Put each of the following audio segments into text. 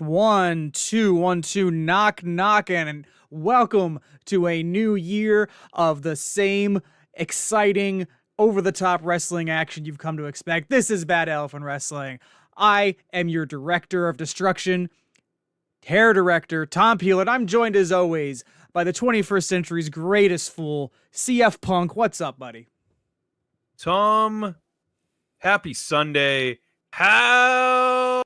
One, two, knock, and welcome to a new year of the same exciting, over-the-top wrestling action you've come to expect. This is Bad Elephant Wrestling. I am your director of destruction, hair director, Tom Peeler, and I'm joined as always by the 21st century's greatest fool, CF Punk. What's up, buddy? Tom, happy Sunday. How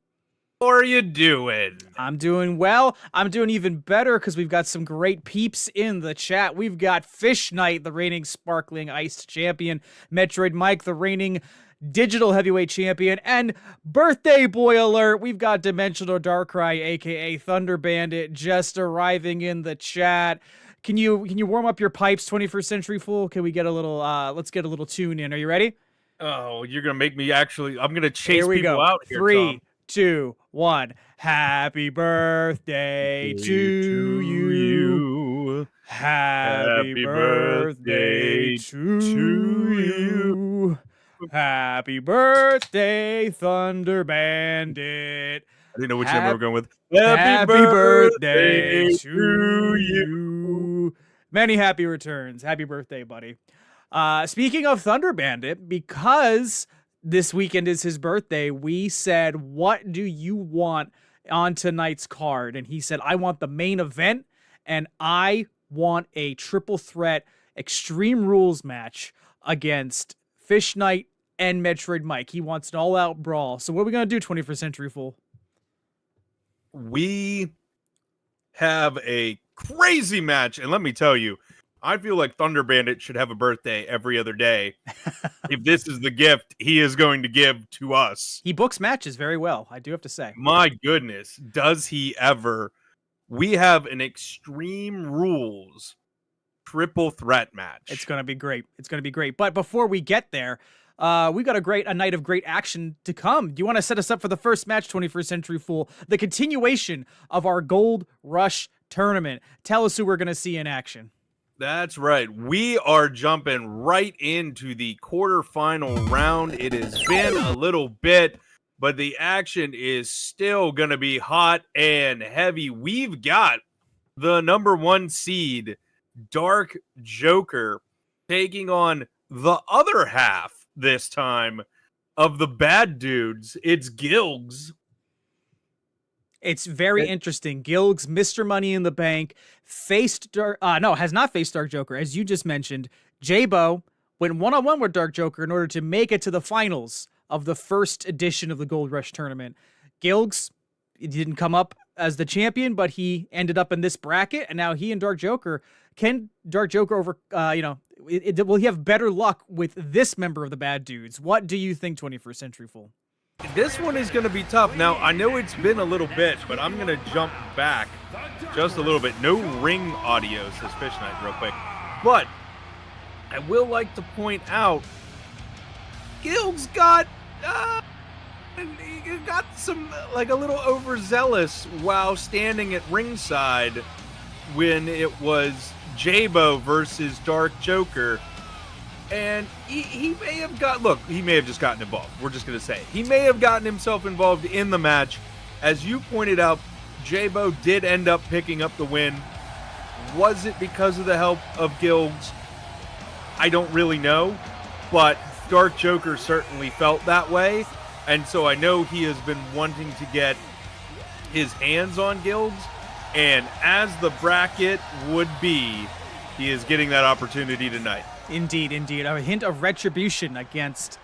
are you doing? I'm doing well. I'm doing even better because we've got some great peeps in the chat. We've got Fish Knight, the reigning sparkling iced champion, Metroid Mike, the reigning digital heavyweight champion, and birthday boy alert, we've got Dimensional Darkrai, aka Thunder Bandit, just arriving in the chat. Can you warm up your pipes, 21st Century Fool? Can we get a little let's get a little tune in. Are you ready? Oh, you're gonna make me I'm gonna chase people out here. 3, Tom. 2, 1. Happy birthday to you. Happy birthday to you. Happy birthday, Thunder Bandit. I didn't know which number we're going with. Happy birthday to you. Many happy returns. Happy birthday, buddy. Speaking of Thunder Bandit, because this weekend is his birthday, we said, what do you want on tonight's card? And he said, I want the main event, and I want a triple threat Extreme Rules match against Fish Knight and Metroid Mike. He wants an all-out brawl. So what are we going to do, 21st Century Fool? We have a crazy match, and let me tell you, I feel like Thunder Bandit should have a birthday every other day. If this is the gift he is going to give to us. He books matches very well, I do have to say. My goodness, does he ever? We have an Extreme Rules triple threat match. It's going to be great. It's going to be great. But before we get there, we got a night of great action to come. Do you want to set us up for the first match, 21st Century Fool? The continuation of our Gold Rush tournament. Tell us who we're going to see in action. That's right. We are jumping right into the quarterfinal round. It has been a little bit, but the action is still going to be hot and heavy. We've got the number 1 seed, Dark Joker, taking on the other half this time of the bad dudes. It's Gilgs. It's very interesting. Gilgs, Mr. Money in the Bank, has not faced Dark Joker, as you just mentioned. J-Bo went one-on-one with Dark Joker in order to make it to the finals of the first edition of the Gold Rush tournament. Gilgs, he didn't come up as the champion, but he ended up in this bracket, and now he and Dark Joker, can Dark Joker will he have better luck with this member of the Bad Dudes? What do you think, 21st Century Fool? This one is going to be tough. Now, I know it's been a little bit, but I'm going to jump back just a little bit. No ring audio, says Fish Knight, real quick. But I will like to point out, Gil's got some, like, a little overzealous while standing at ringside when it was J-Bo versus Dark Joker. And he may have he may have just gotten involved. We're just going to say he may have gotten himself involved in the match. As you pointed out, J-Bo did end up picking up the win. Was it because of the help of Gilgs? I don't really know, but Dark Joker certainly felt that way, and so I know he has been wanting to get his hands on Gilgs, and as the bracket would be, he is getting that opportunity tonight. Indeed, indeed. A hint of retribution against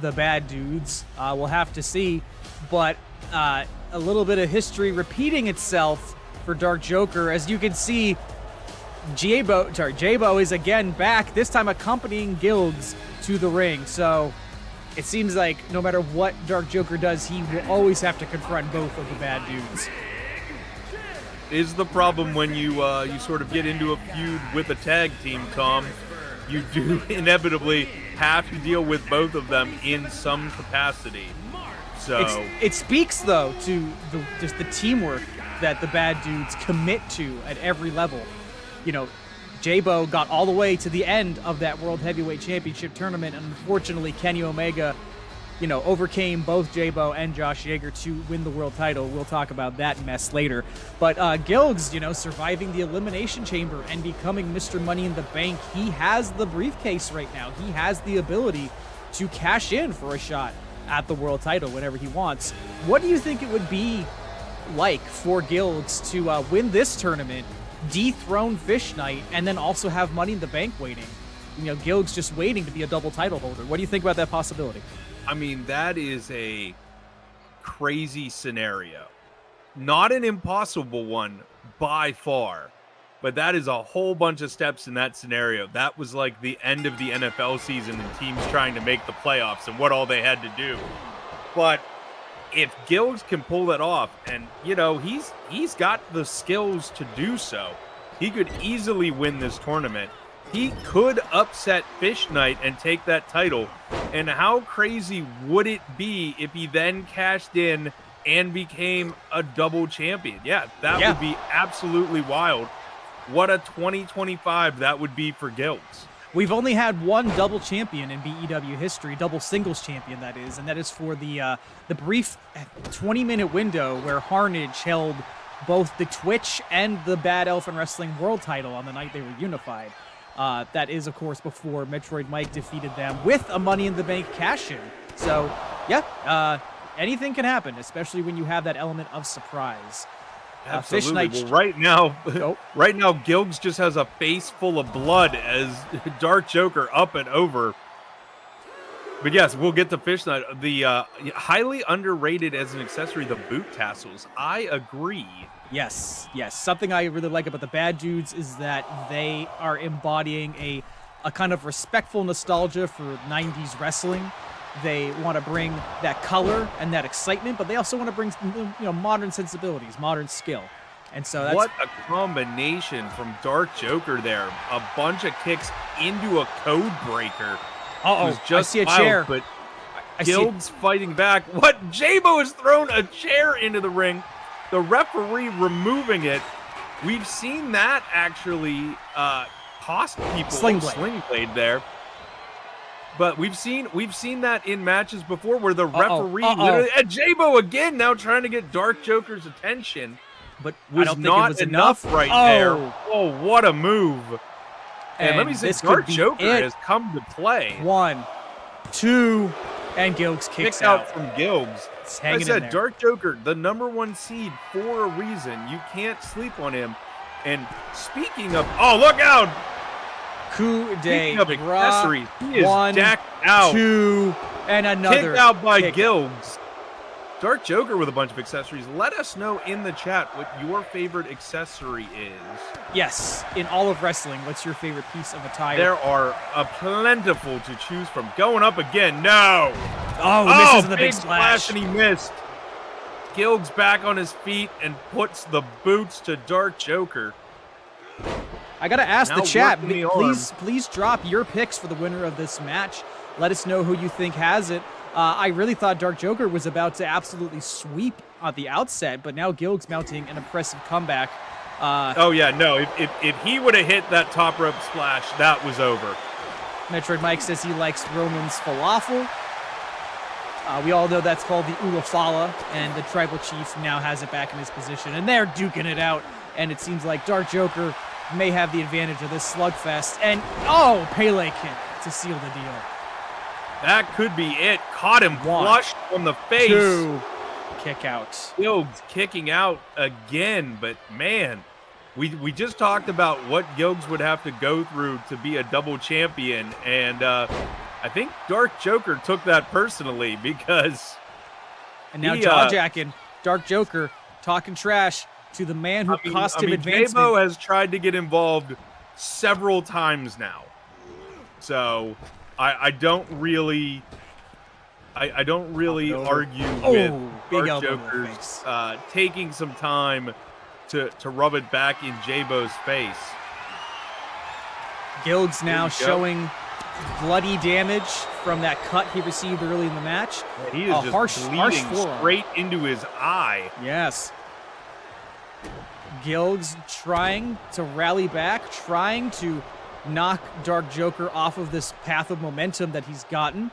the bad dudes. We'll have to see, but a little bit of history repeating itself for Dark Joker. As you can see, J-Bo is again back, this time accompanying Gilgs to the ring. So it seems like no matter what Dark Joker does, he will always have to confront both of the bad dudes. Is the problem when you sort of get into a feud with a tag team, Tom. You do inevitably have to deal with both of them in some capacity. So it speaks though to just the teamwork that the bad dudes commit to at every level. You know, J-Bo got all the way to the end of that World Heavyweight Championship tournament, and unfortunately Kenny Omega, overcame both J-Bo and Josh Yeager to win the world title. We'll talk about that mess later. But Gilgs, surviving the Elimination Chamber and becoming Mr. Money in the Bank, he has the briefcase right now. He has the ability to cash in for a shot at the world title whenever he wants. What do you think it would be like for Gilgs to win this tournament, dethrone Fish Knight, and then also have Money in the Bank waiting? Gilgs just waiting to be a double title holder. What do you think about that possibility? I mean, that is a crazy scenario. Not an impossible one by far, but that is a whole bunch of steps in that scenario. That was like the end of the NFL season and teams trying to make the playoffs and what all they had to do. But if Gilgs can pull that off, and he's got the skills to do so, he could easily win this tournament. He could upset Fish Knight and take that title. And how crazy would it be if he then cashed in and became a double champion? Yeah, that would be absolutely wild. What a 2025 that would be for Gilgs. We've only had one double champion in BEW history, double singles champion that is, and that is for the brief 20-minute window where Harnage held both the Twitch and the Bad Elephant Wrestling World title on the night they were unified. That is, of course, before Metroid Mike defeated them with a Money in the Bank cash-in. So, yeah, anything can happen, especially when you have that element of surprise. Absolutely. Well, right now, Gilgs just has a face full of blood as Dark Joker up and over. But yes, we'll get to Fish Knight. The highly underrated as an accessory, the boot tassels. I agree. Yes. Something I really like about the bad dudes is that they are embodying a kind of respectful nostalgia for 90s wrestling. They want to bring that color and that excitement, but they also want to bring modern sensibilities, modern skill. And so that's what a combination from Dark Joker there. A bunch of kicks into a code breaker. I see a chair. But Gilgs fighting back. What? J-Bo has thrown a chair into the ring. The referee removing it. We've seen that actually cost people Sling blade there. But we've seen that in matches before where the referee literally, and J-Bo again now trying to get Dark Joker's attention, but was I don't think not it was enough right there. Oh, what a move! And let me say, Dark Joker has come to play. 1, 2, and Gilgs kicks out from Gilgs. I said, Dark Joker, the #1 seed for a reason. You can't sleep on him. And speaking of, look out! Coup de accessories, he is decked out. 2, and another kicked out by Gilgs. Dark Joker with a bunch of accessories. Let us know in the chat what your favorite accessory is. Yes, in all of wrestling, what's your favorite piece of attire? There are a plentiful to choose from. Going up again, no! Misses in the big splash. And he missed. Gilgs back on his feet and puts the boots to Dark Joker. I gotta ask the chat, please drop your picks for the winner of this match. Let us know who you think has it. I really thought Dark Joker was about to absolutely sweep at the outset, but now Gilgs mounting an impressive comeback. If he would have hit that top rope splash, that was over. Metroid Mike says he likes Roman's falafel. We all know that's called the Ulafala, and the Tribal Chief now has it back in his position, and they're duking it out, and it seems like Dark Joker may have the advantage of this slugfest. And, oh, Pele kick to seal the deal. That could be it. Caught him 1, flush on the face. 2, kick out. Gilgs kicking out again, but man, we just talked about what Gilgs would have to go through to be a double champion, and I think Dark Joker took that personally because... And now jaw-jacking, Dark Joker talking trash to the man who cost him advancement. J-Bo has tried to get involved several times now. So I don't really argue with Dark Joker's taking some time to rub it back in J-Bo's face. Gilgs now showing bloody damage from that cut he received early in the match. Yeah, he is just bleeding straight into his eye. Yes. Gilgs trying to rally back, trying to knock Dark Joker off of this path of momentum that he's gotten.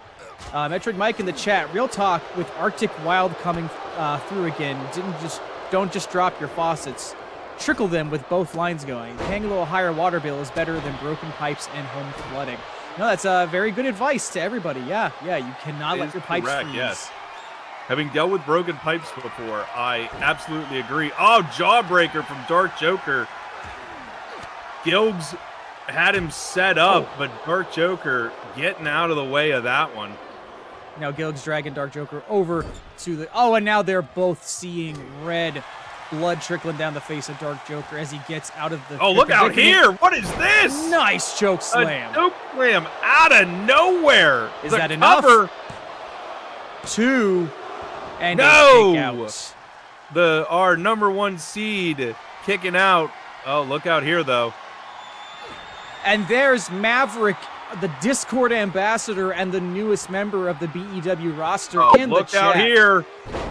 Metroid Mike in the chat, real talk, with Arctic Wild coming through again, don't just drop your faucets. Trickle them with both lines going. Paying a little higher water bill is better than broken pipes and home flooding. No, that's very good advice to everybody. Yeah, you cannot let your pipes freeze. Yes. Having dealt with broken pipes before, I absolutely agree. Oh, jawbreaker from Dark Joker. Gilgs had him set up, but Dark Joker getting out of the way of that one. Now Gilgs dragging Dark Joker over to the... Oh, and now they're both seeing red blood trickling down the face of Dark Joker as he gets out of the... Oh, look out here! What is this? Nice choke slam. A choke slam out of nowhere. Is that enough? 2, and no! kick out. Our number 1 seed kicking out. Oh, look out here, though. And there's Maverick, the Discord ambassador and the newest member of the BEW roster in the chat. Look out here.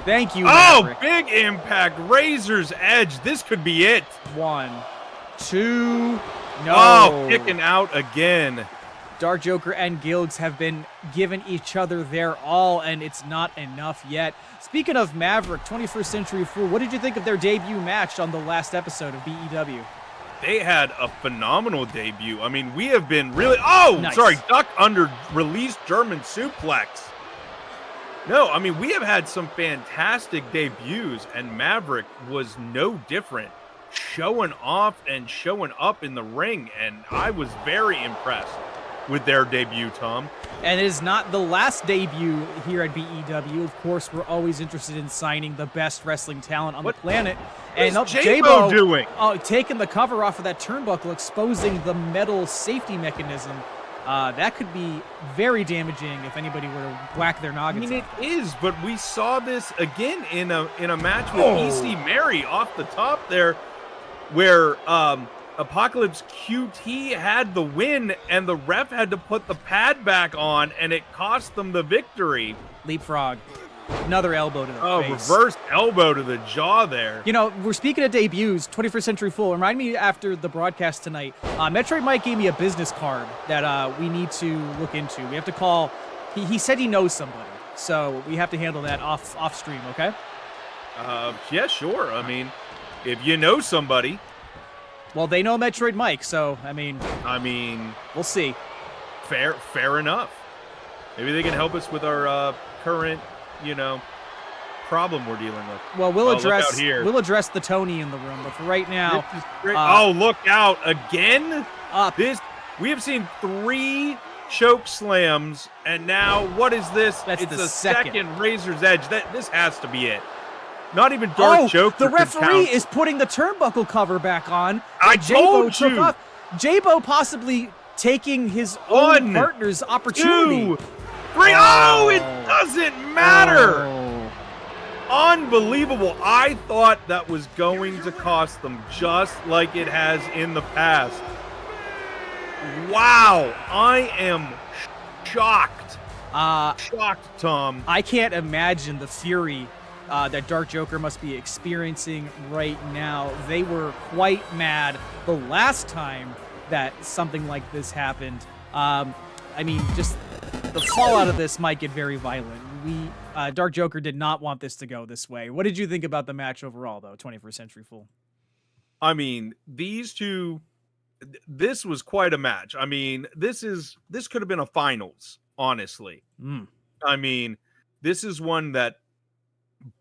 Thank you, Maverick. Oh, big impact. Razor's Edge. This could be it. 1, 2, no. Oh, kicking out again. Dark Joker and Gilgs have been giving each other their all, and it's not enough yet. Speaking of Maverick, 21st Century Fool, what did you think of their debut match on the last episode of BEW? They had a phenomenal debut. I mean, we have been really... Oh, nice. Sorry. Duck under released German suplex. No, I mean, we have had some fantastic debuts, and Maverick was no different. Showing off and showing up in the ring, and I was very impressed with their debut, Tom. And it is not the last debut here at BEW. Of course, we're always interested in signing the best wrestling talent on the planet. And J-Bo doing? Taking the cover off of that turnbuckle, exposing the metal safety mechanism. That could be very damaging if anybody were to whack their noggins. I mean, it is, but we saw this again in a match with EC Mary off the top there, where Apocalypse QT had the win, and the ref had to put the pad back on, and it cost them the victory. Leapfrog. Another elbow to the face. Reverse elbow to the jaw there. You know, we're speaking of debuts, 21st Century Fool. Remind me after the broadcast tonight, Metroid Mike gave me a business card that we need to look into. We have to call... He said he knows somebody, so we have to handle that off stream, okay? Yeah, sure. I mean, if you know somebody... Well, they know Metroid Mike, so, I mean... We'll see. Fair enough. Maybe they can help us with our current... problem we're dealing with. Well, we'll address the Tony in the room, but for right now, look out again! We have seen 3 choke slams, and now what is this? It's the second Razor's Edge. This has to be it. Not even Joker. The referee is putting the turnbuckle cover back on. I told you. Took off. J-Bo possibly taking his own partner's opportunity. 2, 3. Oh, it doesn't matter. Unbelievable. I thought that was going to cost them just like it has in the past. Wow. I am shocked. Shocked, Tom. I can't imagine the fury that Dark Joker must be experiencing right now. They were quite mad the last time that something like this happened. Just the fallout of this might get very violent. Dark Joker did not want this to go this way. What did you think about the match overall, though, 21st Century Fool? I mean, these two this was quite a match. I mean, this could have been a finals, honestly. I mean, this is one that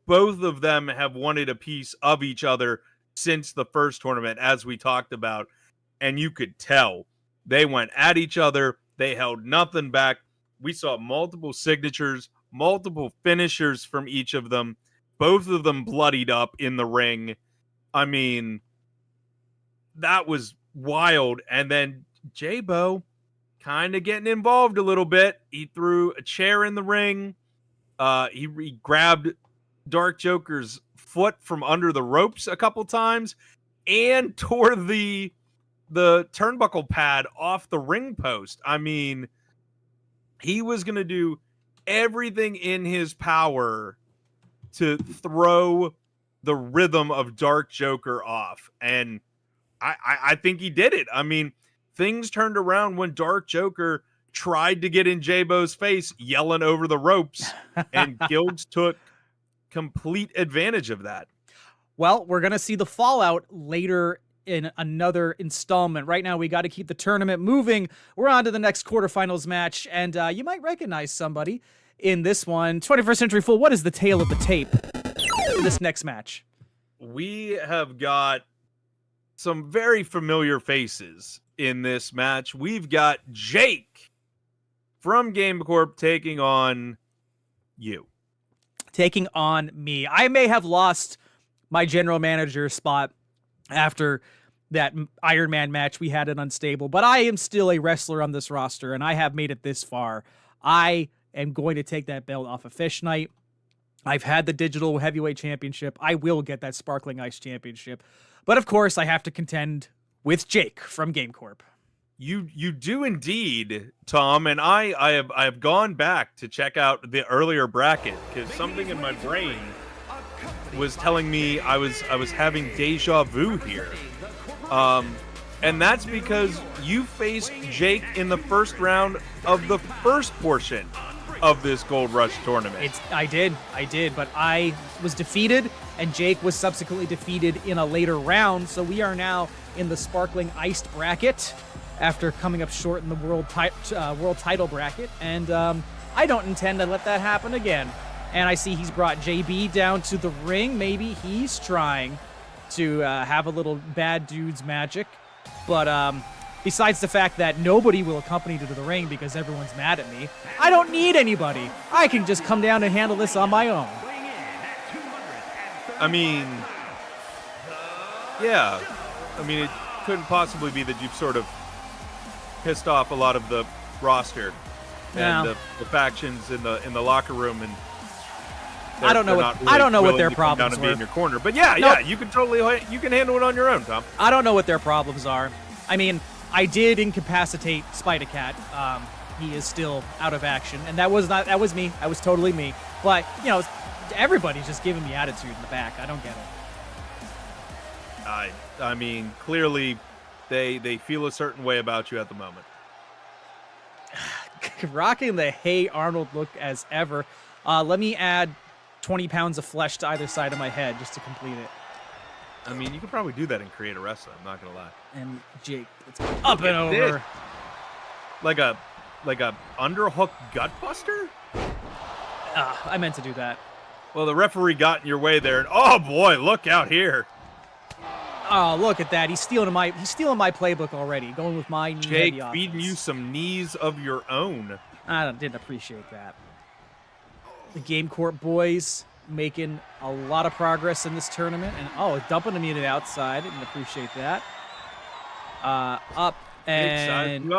both of them have wanted a piece of each other since the first tournament, as we talked about. And you could tell they went at each other. They held nothing back. We saw multiple signatures, multiple finishers from each of them. Both of them bloodied up in the ring. I mean, that was wild. And then J-Bo kind of getting involved a little bit. He threw a chair in the ring. He grabbed Dark Joker's foot from under the ropes a couple times and tore the turnbuckle pad off the ring post. I mean, he was going to do everything in his power to throw the rhythm of Dark Joker off. And I think he did it. I mean, things turned around when Dark Joker tried to get in J-Bo's face, yelling over the ropes, and Guilds took complete advantage of that. Well, we're going to see the fallout later in another installment. Right now, we got to keep the tournament moving. We're on to the next quarterfinals match, and you might recognize somebody in this one. 21st Century Fool, what is the tale of the tape for this next match? We have got some very familiar faces in this match. We've got Jake from Game Corp taking on you. Taking on me. I may have lost my general manager spot after that Iron Man match we had at Unstable, but I am still a wrestler on this roster, and I have made it this far. I am going to take that belt off of Fish Knight. I've had the Digital Heavyweight Championship. I will get that Sparkling Ice Championship. But of course, I have to contend with Jake from Game Corp. You do indeed, Tom, and I have gone back to check out the earlier bracket because something in my brain was telling me I was having deja vu here. And that's because you faced Jake in the first round of the first portion of this Gold Rush tournament. I did, but I was defeated, and Jake was subsequently defeated in a later round, so we are now in the Sparkling Iced bracket after coming up short in the world title bracket, and I don't intend to let that happen again. And I see he's brought JB down to the ring. Maybe he's trying to have a little bad dudes magic, but besides the fact that nobody will accompany me to the ring because everyone's mad at me, I don't need anybody. I can just come down and handle this on my own. I mean, yeah. I mean, it couldn't possibly be that you've sort of pissed off a lot of the roster and the factions in the locker room, and I don't know what their problems were. In your corner, but yeah, you can handle it on your own, Tom. I don't know what their problems are. I mean, I did incapacitate Spider-Cat. He is still out of action, and that was me. That was totally me. But everybody's just giving me attitude in the back. I don't get it. I mean, clearly, they feel a certain way about you at the moment. Rocking the Hey Arnold look as ever. Let me add 20 pounds of flesh to either side of my head just to complete it. I mean, you could probably do that in Create a Wrestler. I'm not gonna lie. And Jake, let's go up and over. Like a underhook gutbuster? I meant to do that. Well, the referee got in your way there, and oh boy, look out here! Oh, look at that! He's stealing my playbook already. Going with my knee Jake heavy feeding offense. you some knees of your own. I didn't appreciate that. The Game Corp boys making a lot of progress in this tournament, and dumping me to the outside. Didn't appreciate that. Up and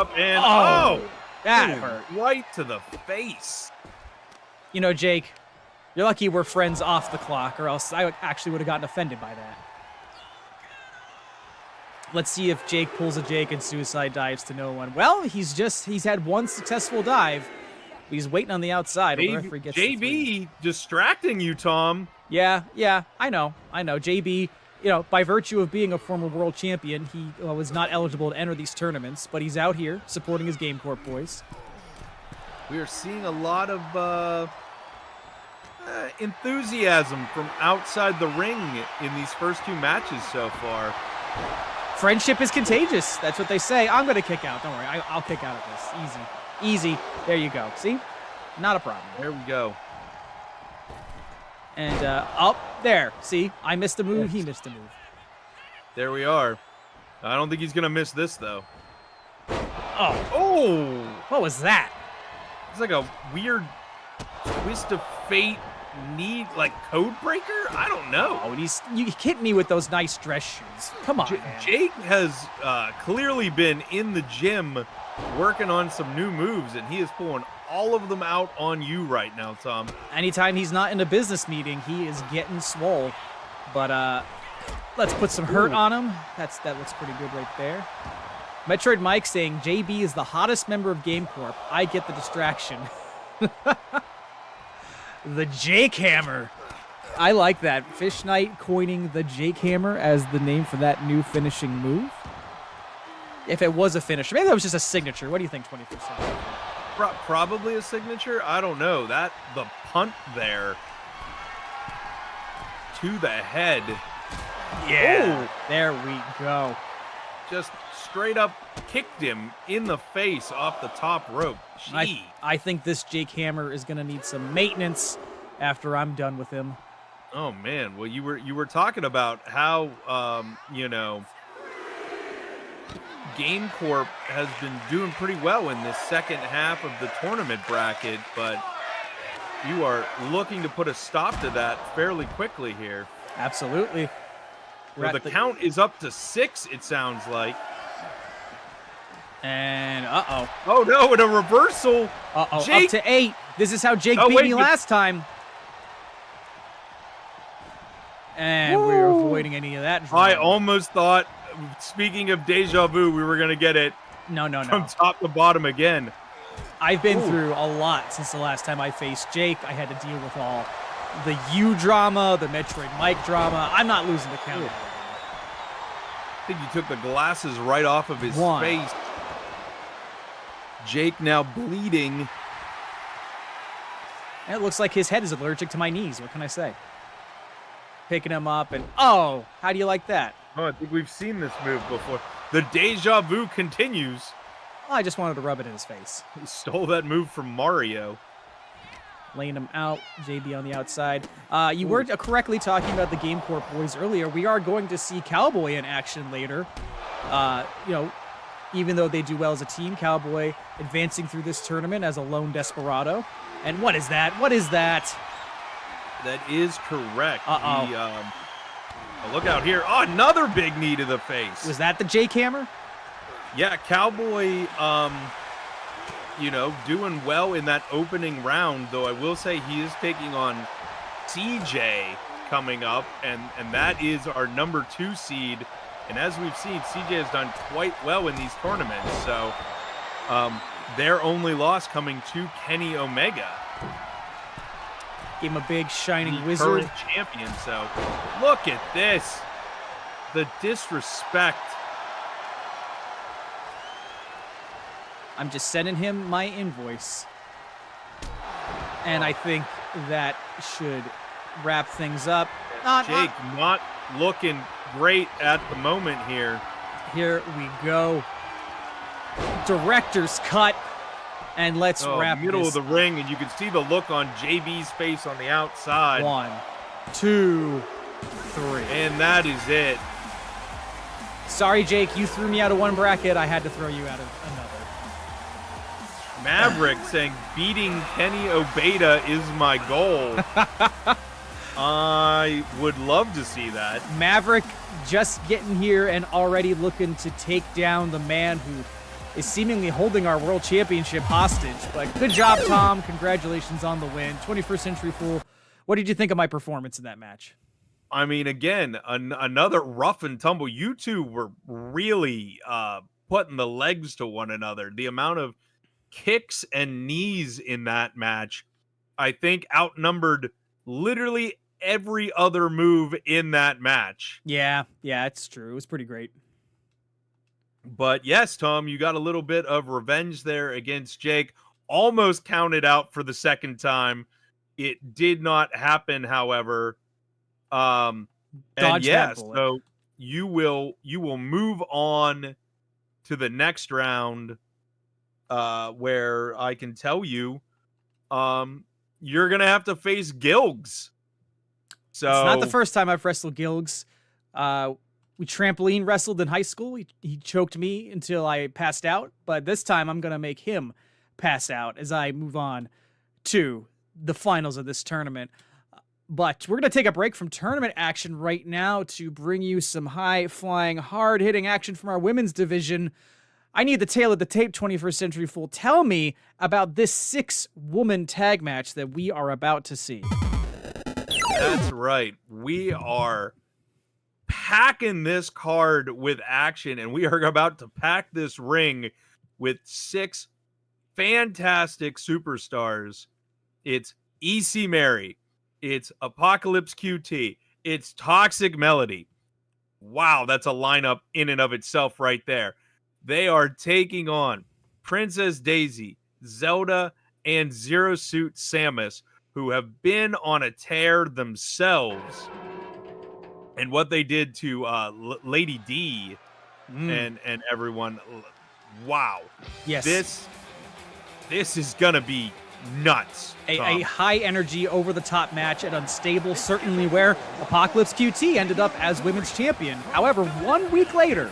that hurt right to the face. Jake, you're lucky we're friends off the clock, or else I actually would have gotten offended by that. Let's see if Jake pulls a Jake and suicide dives to no one. Well, he's had one successful dive. He's waiting on the outside. JB distracting you, Tom. Yeah, I know. JB, by virtue of being a former world champion, he was not eligible to enter these tournaments, but he's out here supporting his Game Corp boys. We are seeing a lot of enthusiasm from outside the ring in these first two matches so far. Friendship is contagious. That's what they say. I'm going to kick out. Don't worry. I'll kick out of this. Easy. There you go. See? Not a problem. There we go. And up there. See? I missed a move. He missed a move. There we are. I don't think he's going to miss this, though. Oh. What was that? It's like a weird twist of fate like code breaker? I don't know. Oh, and you hit me with those nice dress shoes. Come on, man. Jake has clearly been in the gym working on some new moves, and he is pulling all of them out on you right now, Tom. Anytime he's not in a business meeting, he is getting swole. But let's put some hurt on him. That looks pretty good right there. Metroid Mike saying, JB is the hottest member of Game Corp. I get the distraction. The Jake Hammer. I like that. Fish Knight coining the Jake Hammer as the name for that new finishing move. If it was a finisher. Maybe that was just a signature. What do you think, 21st century? Probably a signature. I don't know. The punt there to the head. Yeah. Ooh. There we go. Just straight up kicked him in the face off the top rope. I think this Jake Hammer is going to need some maintenance after I'm done with him. Oh man, well you were talking about how Game Corp has been doing pretty well in this second half of the tournament bracket, but you are looking to put a stop to that fairly quickly here. Absolutely. Well, the count is up to 6, it sounds like. And oh no, and a reversal. Jake, up to 8. This is how Jake beat me last time. And we're avoiding any of that drama. I almost thought, speaking of deja vu, we were gonna get it. No. From top to bottom again. I've been through a lot since the last time I faced Jake. I had to deal with all the U drama, the Metroid Mike drama. I'm not losing the count. I think you took the glasses right off of his face. Jake now bleeding. And it looks like his head is allergic to my knees. What can I say? Picking him up and how do you like that? Oh, I think we've seen this move before. The deja vu continues. I just wanted to rub it in his face. He stole that move from Mario. Laying him out, JB on the outside. You were correctly talking about the Game Corp boys earlier. We are going to see Cowboy in action later. Even though they do well as a team, Cowboy advancing through this tournament as a lone desperado. And what is that? What is that? That is correct. Look out here. Oh, another big knee to the face. Was that the Jake Hammer? Yeah, Cowboy, doing well in that opening round, though I will say he is taking on CJ coming up, and that is our number 2 seed. And as we've seen, CJ has done quite well in these tournaments. So their only loss coming to Kenny Omega. Gave him a big shining wizard. Current champion. So look at this. The disrespect. I'm just sending him my invoice. And I think that should wrap things up. Jake not looking great at the moment here. Here we go. Director's cut. And let's wrap middle this of the ring, and you can see the look on JB's face on the outside. 1, 2, 3. And that is it. Sorry, Jake, you threw me out of one bracket. I had to throw you out of another. Maverick saying, beating Kenny Obeda is my goal. I would love to see that. Maverick just getting here and already looking to take down the man who is seemingly holding our world championship hostage. But good job, Tom. Congratulations on the win. 21st Century Fool, what did you think of my performance in that match? I mean, again, another rough and tumble. You two were really putting the legs to one another. The amount of kicks and knees in that match, I think, outnumbered literally every other move in that match. Yeah, it's true. It was pretty great. But yes, Tom, you got a little bit of revenge there against Jake. Almost counted out for the second time. It did not happen, however. So you will move on to the next round, where I can tell you, you're gonna have to face Gilgs. So It's not the first time I've wrestled Gilgs. We trampoline wrestled in high school. He choked me until I passed out, but this time I'm gonna make him pass out as I move on to the finals of this tournament. But we're going to take a break from tournament action right now to bring you some high-flying, hard-hitting action from our women's division. I need the tail of the tape, 21st Century Fool. Tell me about this 6-woman tag match that we are about to see. That's right. We are packing this card with action, and we are about to pack this ring with 6 fantastic superstars. It's EC Mary. It's Apocalypse QT. It's Toxic Melody. Wow, that's a lineup in and of itself right there. They are taking on Princess Daisy, Zelda, and Zero Suit Samus, who have been on a tear themselves. And what they did to Lady D and everyone, wow. Yes. This is going to be nuts. A high energy, over the top match at Unstable, certainly where Apocalypse QT ended up as women's champion. However, 1 week later,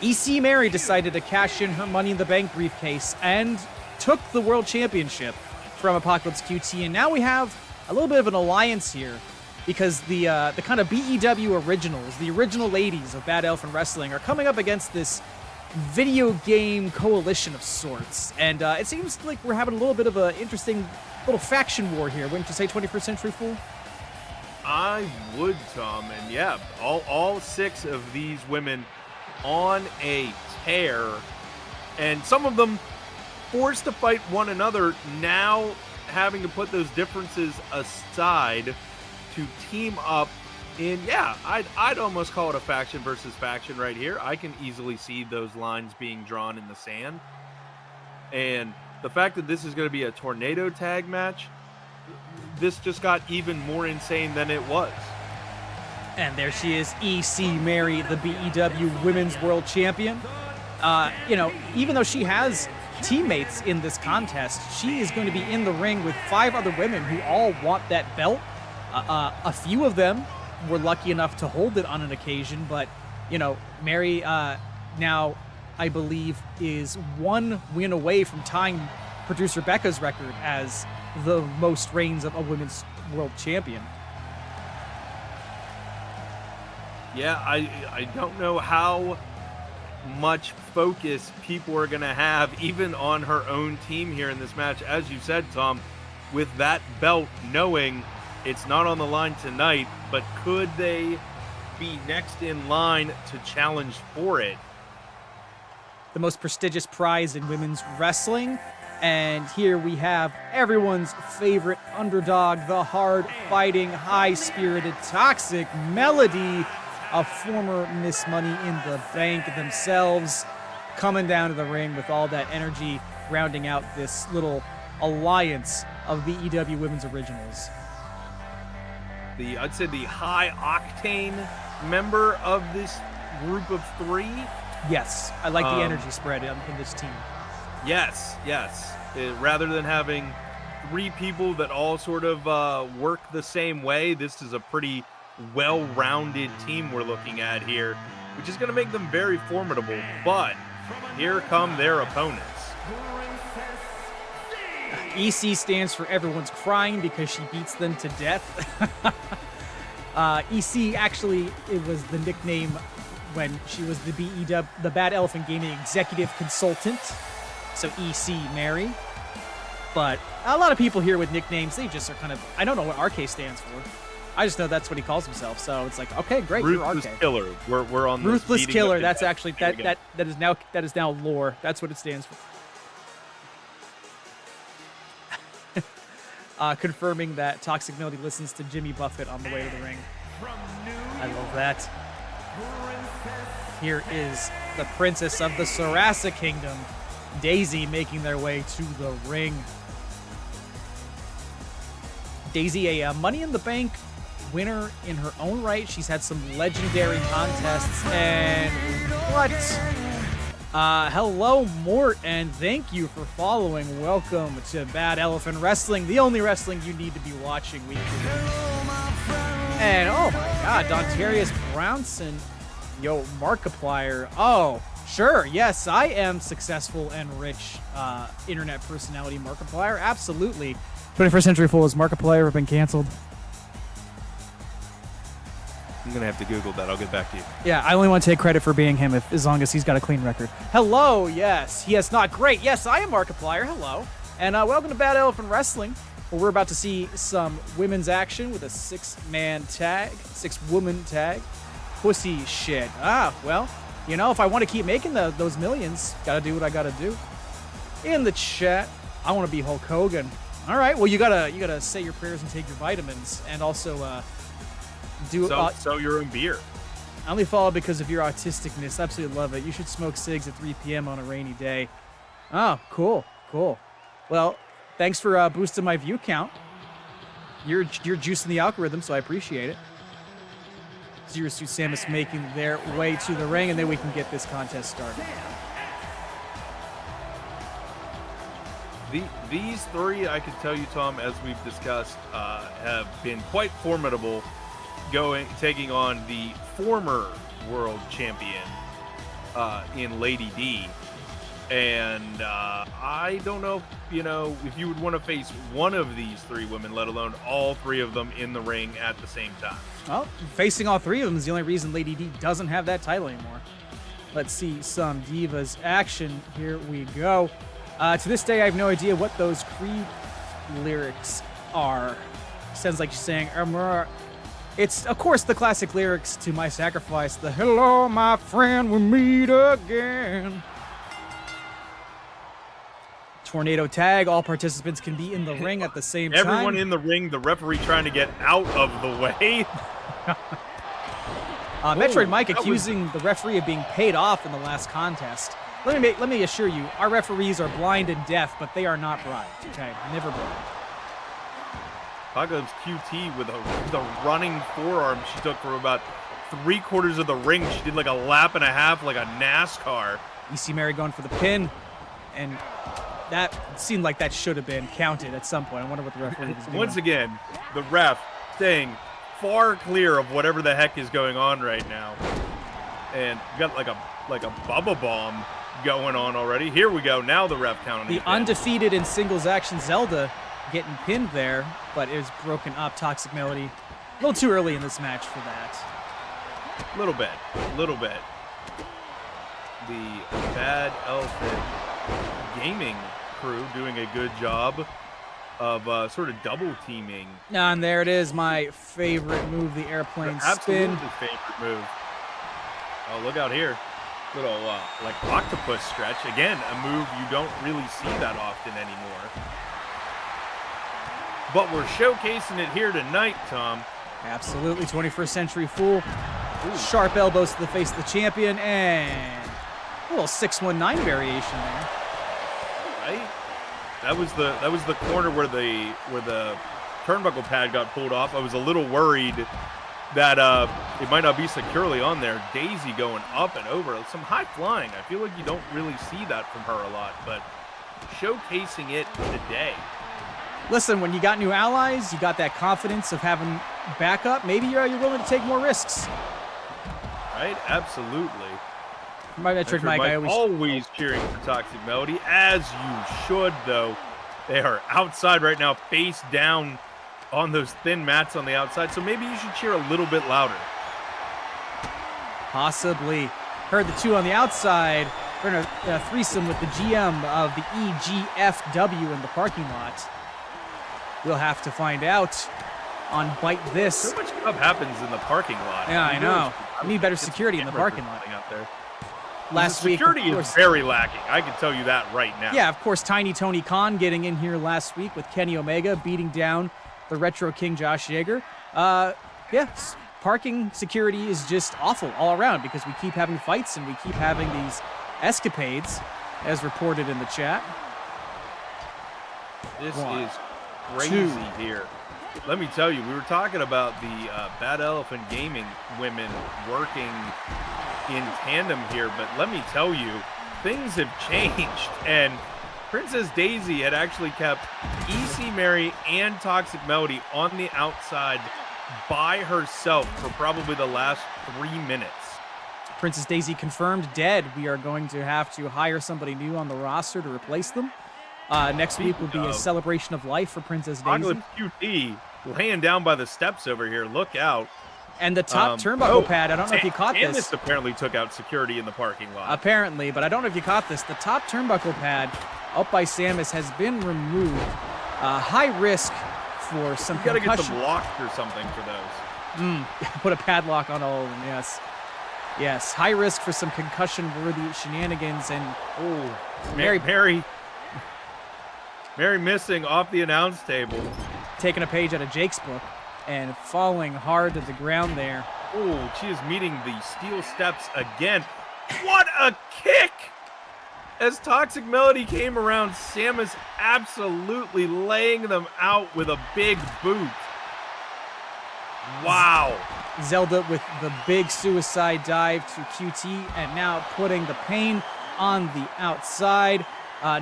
EC Mary decided to cash in her Money in the Bank briefcase and took the world championship from Apocalypse QT. And now we have a little bit of an alliance here, because the kind of BEW originals, the original ladies of Bad Elephant Wrestling, are coming up against this video game coalition of sorts, and it seems like we're having a little bit of an interesting little faction war here. Wouldn't you say, 21st Century Fool? I would, Tom, and yeah, all 6 of these women on a tear, and some of them forced to fight one another, now having to put those differences aside to team up in, yeah, I'd almost call it a faction versus faction right here. I can easily see those lines being drawn in the sand. And the fact that this is going to be a tornado tag match, this just got even more insane than it was. And there she is, EC Mary, the BEW Women's World Champion. Even though she has teammates in this contest, she is going to be in the ring with 5 other women who all want that belt. A few of them were lucky enough to hold it on an occasion, but Mary now, I believe, is 1 win away from tying producer Becca's record as the most reigns of a women's world champion. Yeah, I don't know how much focus people are going to have even on her own team here in this match. As you said, Tom, with that belt, knowing it's not on the line tonight, but could they be next in line to challenge for it? The most prestigious prize in women's wrestling. And here we have everyone's favorite underdog, the hard-fighting, high-spirited, Toxic Melody, a former Miss Money in the Bank themselves, coming down to the ring with all that energy, rounding out this little alliance of BEW Women's Originals. I'd say the high-octane member of this group of 3. Yes, I like the energy spread in this team. Yes. Rather than having 3 people that all sort of work the same way, this is a pretty well-rounded team we're looking at here, which is going to make them very formidable. But here come their opponents. EC stands for Everyone's Crying because she beats them to death. EC, actually, it was the nickname when she was the BEW, the Bad Elephant Gaming Executive Consultant. So EC Mary. But a lot of people here with nicknames, they just are kind of, I don't know what RK stands for. I just know that's what he calls himself. So it's like, okay, great, Ruthless you're RK. Killer. We're on Ruthless Killer. That's actually that is now lore. That's what it stands for. Confirming that Toxic Melody listens to Jimmy Buffett on the way to the ring. I love that. Here is the Princess of the Sarasa Kingdom, Daisy, making their way to the ring. Daisy, a Money in the Bank winner in her own right. She's had some legendary contests. And what? Hello, Mort, and thank you for following. Welcome to Bad Elephant Wrestling, the only wrestling you need to be watching week to week. And oh my God, Dontarius Brownson, yo, Markiplier. Oh, sure, yes, I am successful and rich internet personality Markiplier, absolutely. 21st Century Fool, has Markiplier ever been canceled? I'm going to have to Google that. I'll get back to you. Yeah, I only want to take credit for being him as long as he's got a clean record. Hello, yes, he has not. Great, yes, I am Markiplier, hello. And welcome to Bad Elephant Wrestling, where we're about to see some women's action with a 6-woman tag. Pussy shit. Well, you know, if I want to keep making those millions, gotta do what I gotta do. In the chat, I want to be Hulk Hogan. All right, well, you gotta say your prayers and take your vitamins, and also sell your own beer. I only follow because of your autisticness. Absolutely love it. You should smoke cigs at 3 p.m. on a rainy day. Oh, cool. Well, thanks for boosting my view count. You're juicing the algorithm, so I appreciate it. Zero Suit Samus making their way to the ring, and then we can get this contest started. These three, I can tell you, Tom, as we've discussed, have been quite formidable, taking on the former world champion in Lady D. And I don't know, if you would want to face one of these three women, let alone all three of them in the ring at the same time. Well, facing all three of them is the only reason Lady D doesn't have that title anymore. Let's see some Divas action. Here we go. To this day, I have no idea what those Creed lyrics are. Sounds like she's saying, it's, of course, the classic lyrics to My Sacrifice. The hello, my friend, we meet again. Tornado tag. All participants can be in the ring at the same time. Everyone in the ring, the referee trying to get out of the way. Metroid Mike accusing the referee of being paid off in the last contest. Let me assure you, our referees are blind and deaf, but they are not bribed. Okay, never bribed. Paga's QT with the running forearm she took from about 3/4 of the ring. She did like a lap and a half, like a NASCAR. EC Mary going for the pin, and that seemed like that should have been counted at some point. I wonder what the referee was doing. Once again, the ref staying far clear of whatever the heck is going on right now. And we got like a Bubba Bomb going on already. Here we go. Now the ref counting. The undefeated in singles action Zelda getting pinned there, but it was broken up. Toxic Melody. A little too early in this match for that. Little bit. The Bad Elephant Gaming crew doing a good job of sort of double teaming. And there it is, my favorite move, the airplane spin. Absolutely favorite move. Oh, look out here. Little like octopus stretch. Again, a move you don't really see that often anymore. But we're showcasing it here tonight, Tom. Absolutely. 21st Century Fool. Ooh. Sharp elbows to the face of the champion, and a little 619 variation there. Right? That was the corner where the turnbuckle pad got pulled off. I was a little worried that it might not be securely on there. Daisy going up and over. Some high flying. I feel like you don't really see that from her a lot, but showcasing it today. Listen, when you got new allies, you got that confidence of having backup, maybe you're willing to take more risks. Right? Absolutely. My Metric Mike, I always cheering for Toxic Melody, as you should, though. They are outside right now, face down on those thin mats on the outside, so maybe you should cheer a little bit louder. Possibly. Heard the two on the outside. We're in a threesome with the GM of the EGFW in the parking lot. We'll have to find out on Bite This. So much stuff happens in the parking lot. Yeah, I know. We need better security in the parking lot. Out there. Last week, security is very lacking. I can tell you that right now. Yeah, of course, Tiny Tony Khan getting in here last week with Kenny Omega beating down the Retro King Josh Yeager. Parking security is just awful all around because we keep having fights and we keep having these escapades, as reported in the chat. This is crazy here. let me tell you, we were talking about the Bad Elephant Gaming women working in tandem here, but let me tell you, things have changed, and Princess Daisy had actually kept EC Mary and Toxic Melody on the outside by herself for probably the last 3 minutes. Princess Daisy confirmed dead. We are going to have to hire somebody new on the roster to replace them. Next week will be a celebration of life for Princess Daisy. Apocalypse QT laying down by the steps over here. Look out. And the top turnbuckle pad, I don't know if you caught this. Apparently took out security in the parking lot. Apparently, but I don't know if you caught this. The top turnbuckle pad up by Samus has been removed. High risk for some concussion. You gotta get some locks or something for those. Put a padlock on all of them, yes. Yes, high risk for some concussion-worthy shenanigans. And Mary missing off the announce table. Taking a page out of Jake's book and falling hard to the ground there. Oh, she is meeting the steel steps again. What a kick! As Toxic Melody came around, Samus absolutely laying them out with a big boot. Wow. Zelda with the big suicide dive to QT, and now putting the pain on the outside.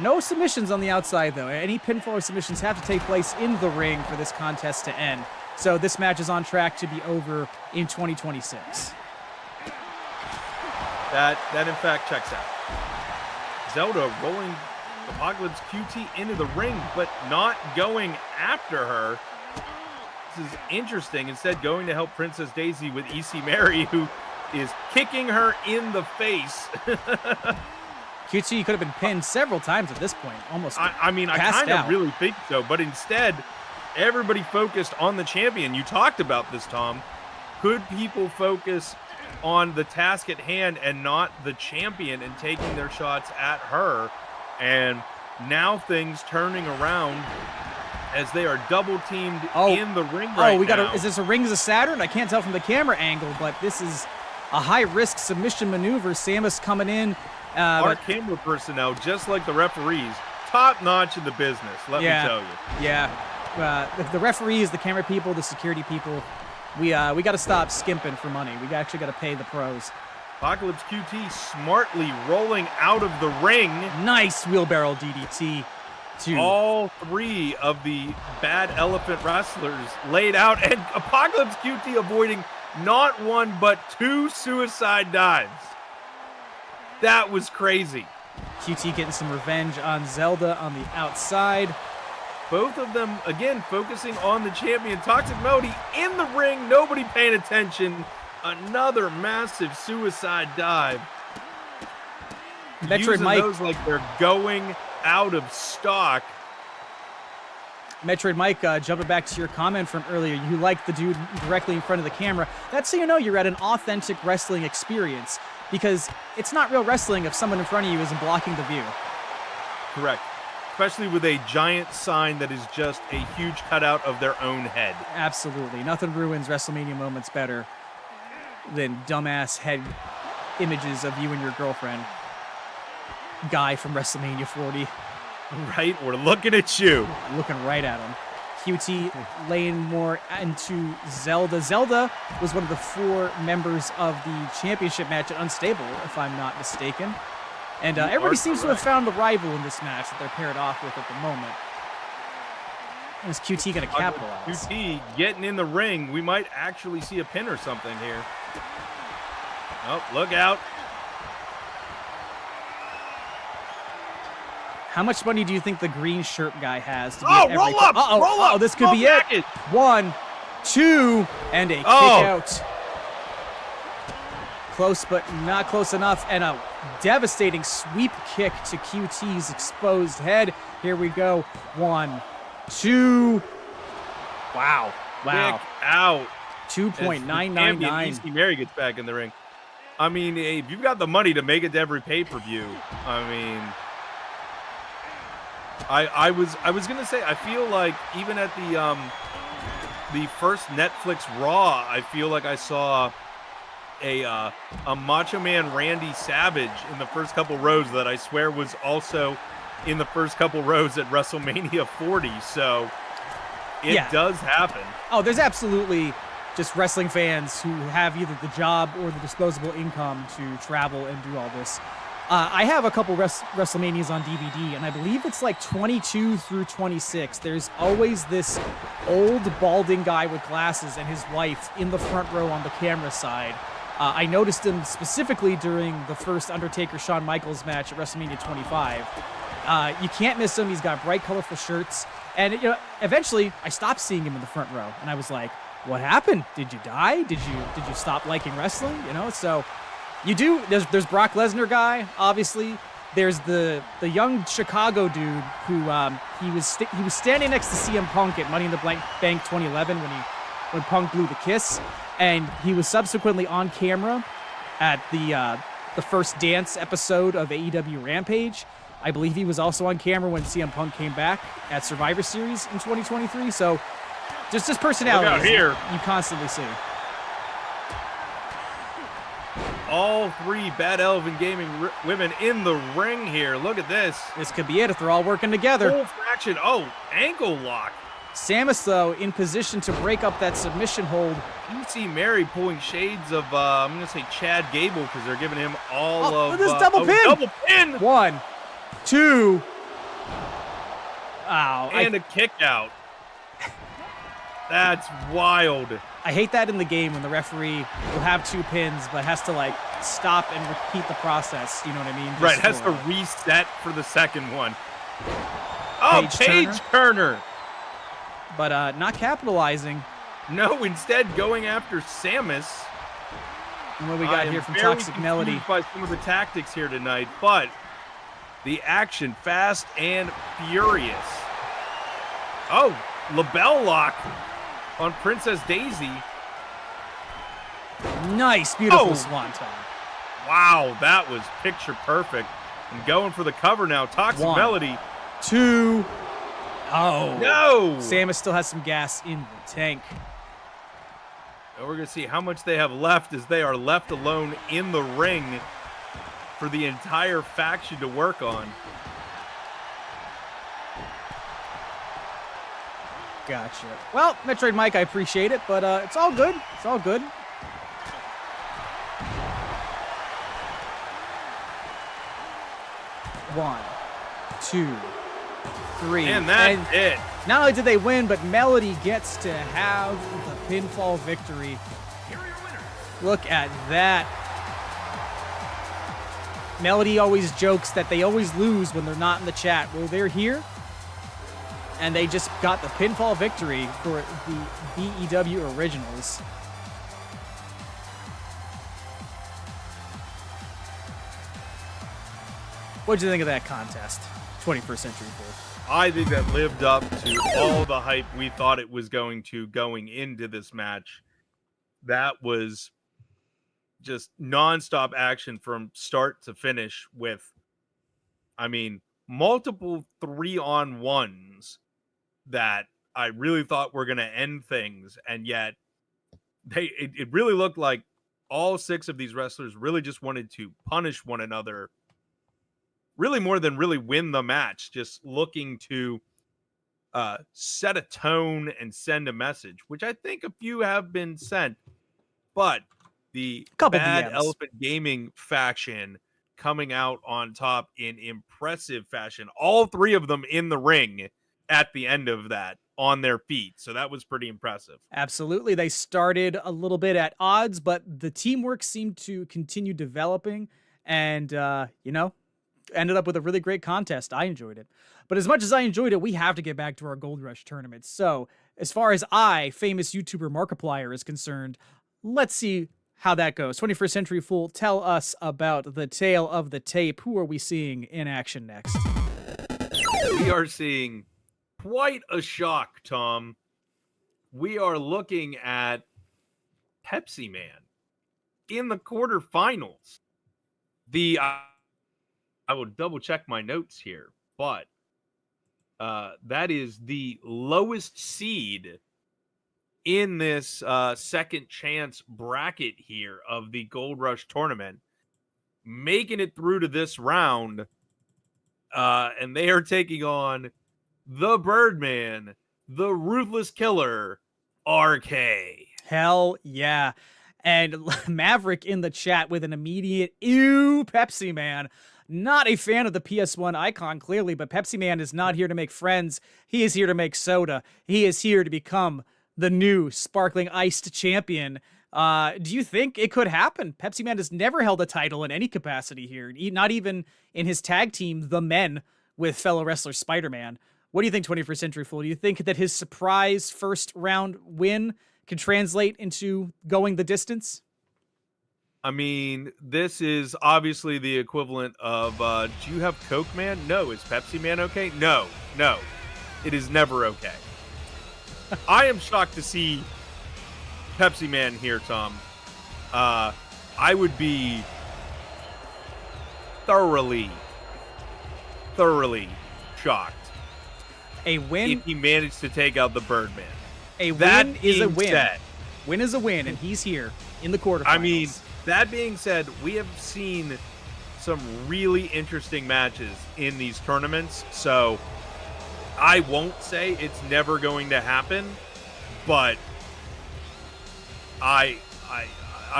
No submissions on the outside, though. Any pinfall or submissions have to take place in the ring for this contest to end. So this match is on track to be over in 2026. That in fact checks out. Zelda rolling Apocalypse QT into the ring, but not going after her. This is interesting. Instead, going to help Princess Daisy with EC Mary, who is kicking her in the face. QT could have been pinned several times at this point, almost. I mean, I kind of really think so, but instead, everybody focused on the champion. You talked about this, Tom. Could people focus on the task at hand and not the champion and taking their shots at her? And now things turning around as they are double teamed in the ring right now. Is this a Rings of Saturn? I can't tell from the camera angle, but this is a high risk submission maneuver. Samus coming in. Our camera personnel, just like the referees, top notch in the business, let me tell you. Yeah. The referees, the camera people, the security people, we got to stop skimping for money. We actually got to pay the pros. Apocalypse QT smartly rolling out of the ring. Nice wheelbarrow DDT. All three of the Bad Elephant wrestlers laid out, and Apocalypse QT avoiding not one but 2 suicide dives. That was crazy. QT getting some revenge on Zelda on the outside. Both of them, again, focusing on the champion. Toxic Melody in the ring, nobody paying attention. Another massive suicide dive. Metroid Using Mike. those like they're going out of stock. Metroid Mike, jumping back to your comment from earlier, you like the dude directly in front of the camera. That's so you know you're at an authentic wrestling experience, because it's not real wrestling if someone in front of you isn't blocking the view. Correct. Especially with a giant sign that is just a huge cutout of their own head. Absolutely. Nothing ruins WrestleMania moments better than dumbass head images of you and your girlfriend. Guy from WrestleMania 40. Right? We're looking at you. Looking right at him. QT laying more into Zelda. Zelda was one of the 4 members of the championship match at Unstable, if I'm not mistaken. And everybody seems to have found a rival in this match that they're paired off with at the moment. Is QT going to capitalize? QT getting in the ring. We might actually see a pin or something here. Oh, look out. How much money do you think the green shirt guy has? To roll up! Roll up! This could be it. 1, 2, and a kick out. Close, but not close enough. And a devastating sweep kick to QT's exposed head. Here we go. 1, 2. Wow. Kick out. 2.999. EC Mary gets back in the ring. I mean, if you've got the money to make it to every pay-per-view, I mean, I was gonna say, I feel like even at the first Netflix Raw, I feel like I saw a Macho Man Randy Savage in the first couple rows that I swear was also in the first couple rows at WrestleMania 40. So It does happen. Oh, there's absolutely just wrestling fans who have either the job or the disposable income to travel and do all this. I have a couple WrestleManias on DVD, and I believe it's like 22 through 26. There's always this old balding guy with glasses and his wife in the front row on the camera side. I noticed him specifically during the first Undertaker-Shawn Michaels match at WrestleMania 25. You can't miss him. He's got bright, colorful shirts. And eventually, I stopped seeing him in the front row, and I was like, "What happened? Did you die? Did you stop liking wrestling?" So you do. There's Brock Lesnar guy, obviously. There's the young Chicago dude who he was standing next to CM Punk at Money in the Bank 2011 when Punk blew the kiss, and he was subsequently on camera at the first dance episode of AEW Rampage. I believe he was also on camera when CM Punk came back at Survivor Series in 2023. So just his personality Look out here. You constantly see. All three Bad Elven Gaming women in the ring here. Look at this. This could be it if they're all working together. Full fraction. Oh, ankle lock. Samus, though, in position to break up that submission hold. You see Mary pulling shades of, I'm going to say Chad Gable, because they're giving him all of... this double pin! Double pin! 1, 2. Ow. And a kick out. That's wild. I hate that in the game when the referee will have 2 pins, but has to, stop and repeat the process. You know what I mean? Right, has to reset for the second one. Oh, Paige Turner. But not capitalizing. No, instead going after Samus. And what we got here from Toxic Melody. By some of the tactics here tonight, but the action fast and furious. Oh, LaBelle lock on Princess Daisy. Nice, beautiful swanton. Wow, that was picture perfect. And going for the cover now. Toxic 1, Melody. 2. Oh. No. Samus still has some gas in the tank. And we're going to see how much they have left as they are left alone in the ring for the entire faction to work on. Gotcha. Well, Metroid Mike, I appreciate it, but it's all good. It's all good. One, 2, 3. And that's it. Not only did they win, but Melody gets to have the pinfall victory. Look at that. Melody always jokes that they always lose when they're not in the chat. Well, they're here, and they just got the pinfall victory for the BEW Originals. What'd you think of that contest? 21st Century Fool. I think that lived up to all the hype we thought it was going to going into this match. That was just nonstop action from start to finish with, multiple 3-on-1s that I really thought were going to end things. And yet it really looked like all 6 of these wrestlers really just wanted to punish one another. Really more than really win the match, just looking to set a tone and send a message, which I think a few have been sent. But the Bad Elephant Gaming faction coming out on top in impressive fashion. All 3 of them in the ring at the end of that on their feet. So that was pretty impressive. Absolutely. They started a little bit at odds, but the teamwork seemed to continue developing and, ended up with a really great contest. I enjoyed it. But as much as I enjoyed it, we have to get back to our Gold Rush tournament. So as far as famous YouTuber Markiplier, is concerned, let's see how that goes. 21st Century Fool, tell us about the tale of the tape. Who are we seeing in action next? We are seeing quite a shock, Tom. We are looking at Pepsi Man in the quarterfinals. I will double check my notes here, but that is the lowest seed in this second chance bracket here of the Gold Rush tournament, making it through to this round. And they are taking on the Birdman, the Ruthless Killer, RK. Hell yeah. And Maverick in the chat with an immediate ew, Pepsi Man. Not a fan of the PS1 icon, clearly, but Pepsi Man is not here to make friends. He is here to make soda. He is here to become the new sparkling iced champion. Do you think it could happen? Pepsi Man has never held a title in any capacity here, not even in his tag team, The Men, with fellow wrestler Spider-Man. What do you think, 21st Century Fool? Do you think that his surprise first round win can translate into going the distance? I mean, this is obviously the equivalent of, do you have Coke Man? No. Is Pepsi Man okay? No. It is never okay. I am shocked to see Pepsi Man here, Tom. I would be thoroughly shocked. A win if he managed to take out the Birdman. A win is a win. Win is a win, and he's here in the quarterfinals. I mean, that being said, we have seen some really interesting matches in these tournaments, so I won't say it's never going to happen, but I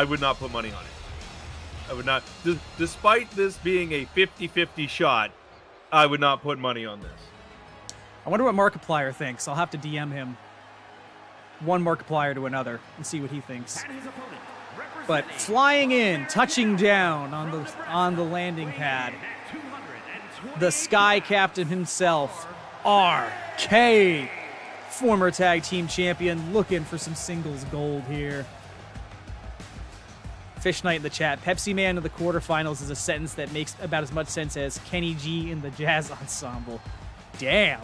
would not put money on it. I would not, despite this being a 50-50 shot, I would not put money on this. I wonder what Markiplier thinks. I'll have to DM him one Markiplier to another and see what he thinks. But flying in, touching down on the landing pad, the Sky Captain himself, RK, former tag team champion, looking for some singles gold here. Fish Knight in the chat. Pepsi Man in the quarterfinals is a sentence that makes about as much sense as Kenny G in the Jazz Ensemble. Damn.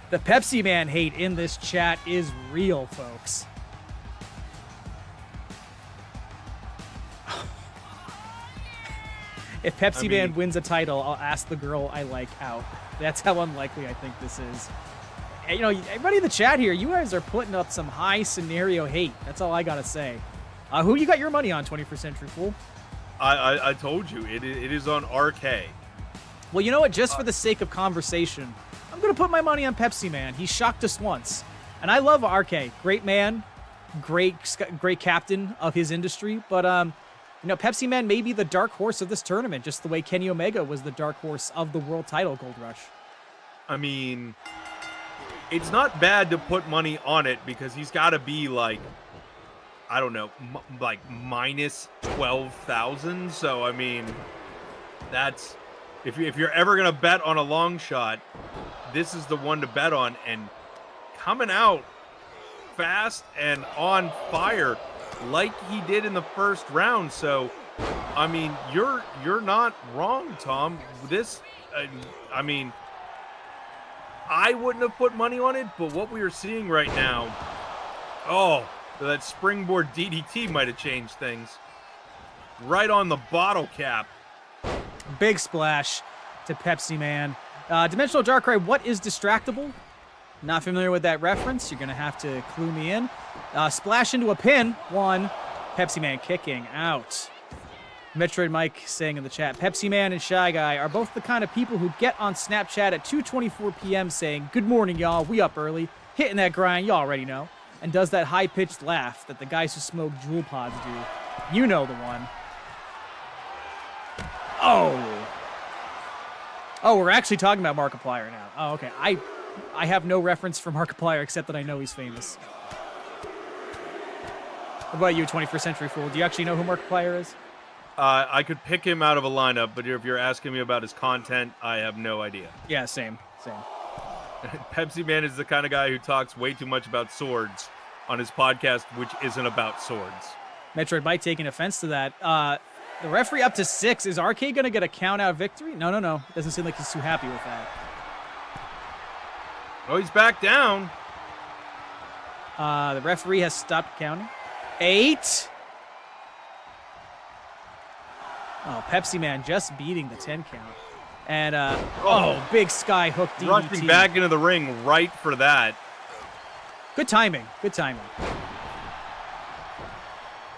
The Pepsi Man hate in this chat is real, folks. If Pepsi Man wins a title, I'll ask the girl I like out. That's how unlikely I think this is. And, you know, everybody in the chat here, you guys are putting up some high scenario hate. That's all I gotta say. Who you got your money on, 21st Century Fool? I told you, it is on RK. Well, you know what? Just for the sake of conversation, I'm going to put my money on Pepsi Man. He shocked us once. And I love RK. Great man. Great captain of his industry. But, you know, Pepsi Man may be the dark horse of this tournament, just the way Kenny Omega was the dark horse of the world title, Gold Rush. I mean, it's not bad to put money on it because he's got to be like, I don't know, like minus 12,000. So, I mean, that's, if you're ever going to bet on a long shot, this is the one to bet on. And coming out fast and on fire like he did in the first round. So, I mean, you're not wrong, Tom. This, I mean, I wouldn't have put money on it, but what we are seeing right now, oh, that springboard DDT might have changed things. Right on the bottle cap. Big splash to Pepsi Man. Dimensional Darkrai, what is distractible? Not familiar with that reference. You're going to have to clue me in. Splash into a pin. One. Pepsi Man kicking out. Metroid Mike saying in the chat, Pepsi Man and Shy Guy are both the kind of people who get on Snapchat at 2:24 p.m. saying, good morning, y'all. We up early. Hitting that grind, you already know. And does that high-pitched laugh that the guys who smoke Juul pods do. You know the one. Oh. Oh, we're actually talking about Markiplier now. Oh, okay. I have no reference for Markiplier except that I know he's famous. What about you, 21st Century Fool? Do you actually know who Markiplier is? I could pick him out of a lineup, but if you're asking me about his content, I have no idea. Yeah, same. Pepsi Man is the kind of guy who talks way too much about swords on his podcast, which isn't about swords. Metroid Mike taking offense to that. The referee up to 6. Is RK going to get a count-out victory? No. Doesn't seem like he's too happy with that. Oh, he's back down. The referee has stopped counting. 8. Oh, Pepsi Man just beating the 10 count. And, big sky hook DDT. Rushing back into the ring right for that. Good timing.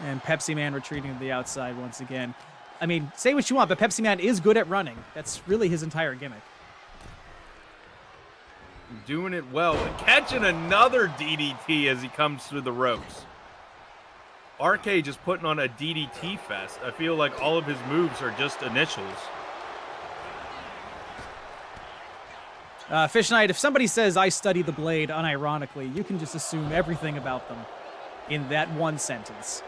And Pepsi Man retreating to the outside once again. I mean, say what you want, but Pepsi Man is good at running. That's really his entire gimmick. Doing it well. Catching another DDT as he comes through the ropes. RK just putting on a DDT fest. I feel like all of his moves are just initials. Fish Knight, if somebody says I study the blade unironically, you can just assume everything about them in that one sentence.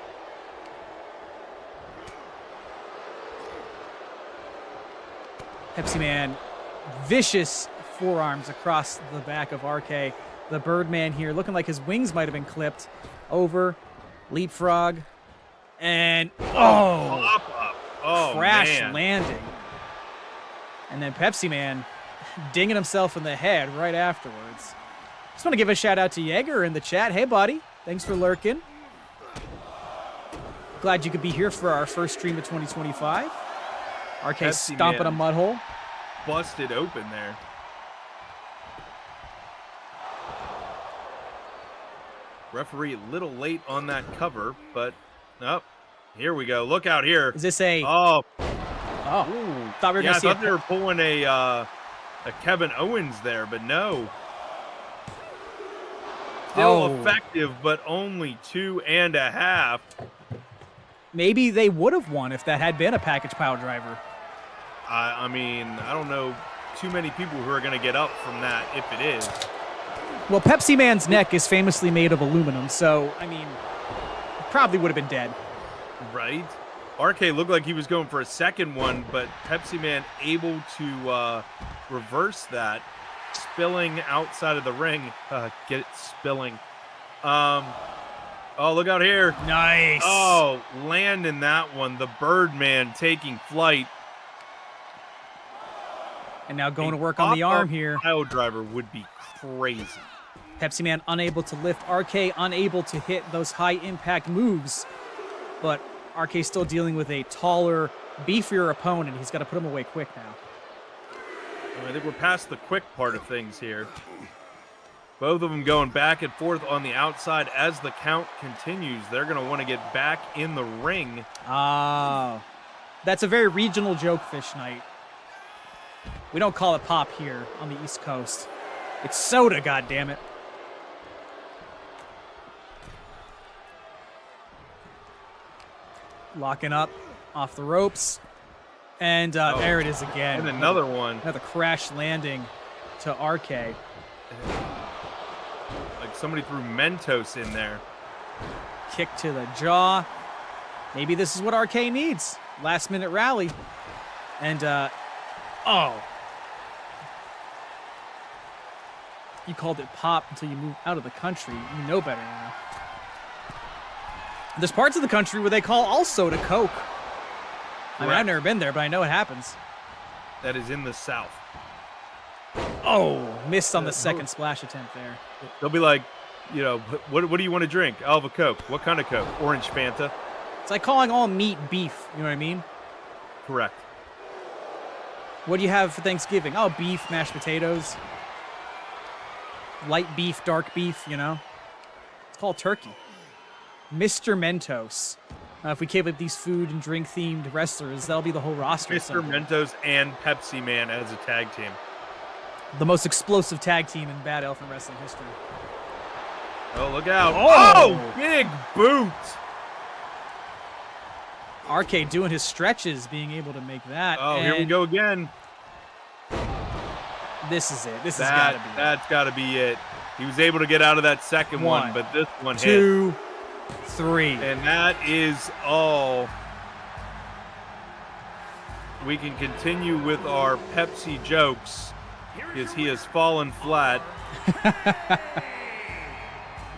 Pepsi Man, vicious forearms across the back of RK. The Birdman here looking like his wings might have been clipped. Over, leapfrog, and crash landing. And then Pepsi Man dinging himself in the head right afterwards. Just want to give a shout out to Jaeger in the chat. Hey, buddy. Thanks for lurking. Glad you could be here for our first stream of 2025. RK Pepsi stomping Man a mud hole. Busted open there. Referee a little late on that cover, but nope. Here we go. Look out here. Is this a... Oh. Oh. Thought we were Yeah, going to see I thought they were pulling a Kevin Owens there, but no. Still effective, but only 2.5. Maybe they would have won if that had been a package power driver. I mean, I don't know too many people who are going to get up from that if it is. Well, Pepsi Man's neck is famously made of aluminum, so, I mean, probably would have been dead. Right? RK looked like he was going for a second one, but Pepsi Man able to reverse that, spilling outside of the ring. Get it spilling. Oh, look out here. Nice. Oh, landing that one. The Birdman taking flight. And now going to work on the arm here. Pile driver would be crazy. Pepsi Man unable to lift. RK unable to hit those high-impact moves. But RK still dealing with a taller, beefier opponent. He's got to put him away quick now. I think we're past the quick part of things here. Both of them going back and forth on the outside as the count continues. They're going to want to get back in the ring. Ah, that's a very regional joke, Fish Knight. We don't call it pop here on the East Coast. It's soda, goddammit. Locking up off the ropes. And there it is again. And another one. Another crash landing to RK. Like somebody threw Mentos in there. Kick to the jaw. Maybe this is what RK needs. Last minute rally. And, oh. You called it pop until you moved out of the country. You know better now. There's parts of the country where they call all soda Coke. I mean, I've never been there, but I know it happens. That is in the South. Oh, missed on the second splash attempt there. They'll be like, you know, what do you want to drink? I'll have a Coke. What kind of Coke? Orange Fanta. It's like calling all meat beef. You know what I mean? Correct. What do you have for Thanksgiving? Oh, beef, mashed potatoes. Light beef, dark beef, you know? It's called turkey. Mr. Mentos. If we keep up these food and drink themed wrestlers, that'll be the whole roster. Mr. Mentos and Pepsi Man as a tag team. The most explosive tag team in Bad Elephant Wrestling history. Oh, look out. Oh, big boot. RK doing his stretches, being able to make that. Oh, here we go again. This is it. This has got to be it. That's got to be it. He was able to get out of that second one, but this one hit. 2, 3. And that is all. We can continue with our Pepsi jokes because he has fallen flat.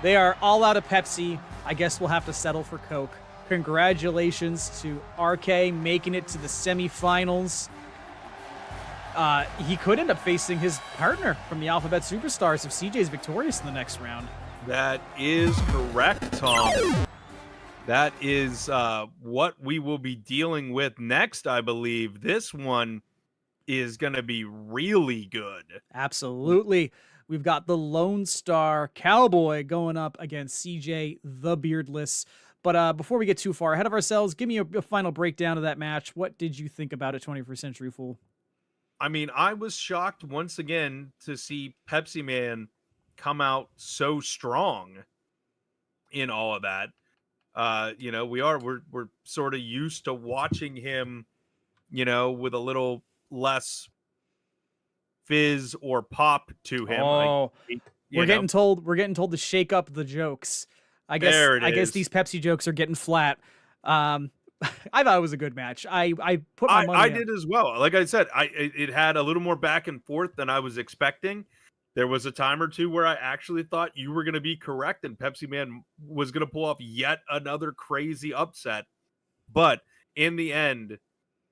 They are all out of Pepsi. I guess we'll have to settle for Coke. Congratulations to RK making it to the semifinals. He could end up facing his partner from the Alphabet Superstars if CJ's victorious in the next round. That is correct, Tom. That is what we will be dealing with next, I believe. This one is going to be really good. Absolutely. We've got the Lone Star Cowboy going up against CJ the Beardless. But before we get too far ahead of ourselves, give me a final breakdown of that match. What did you think about it, 21st Century Fool? I mean, I was shocked once again to see Pepsi Man come out so strong in all of that. We're sort of used to watching him, with a little less fizz or pop to him. Oh, You know, we're getting told to shake up the jokes. there it I guess is. these Pepsi jokes are getting flat. I thought it was a good match. I put my money I in. did as well. Like I said, it had a little more back and forth than I was expecting. There was a time or two where I actually thought you were going to be correct and Pepsi Man was going to pull off yet another crazy upset. But in the end,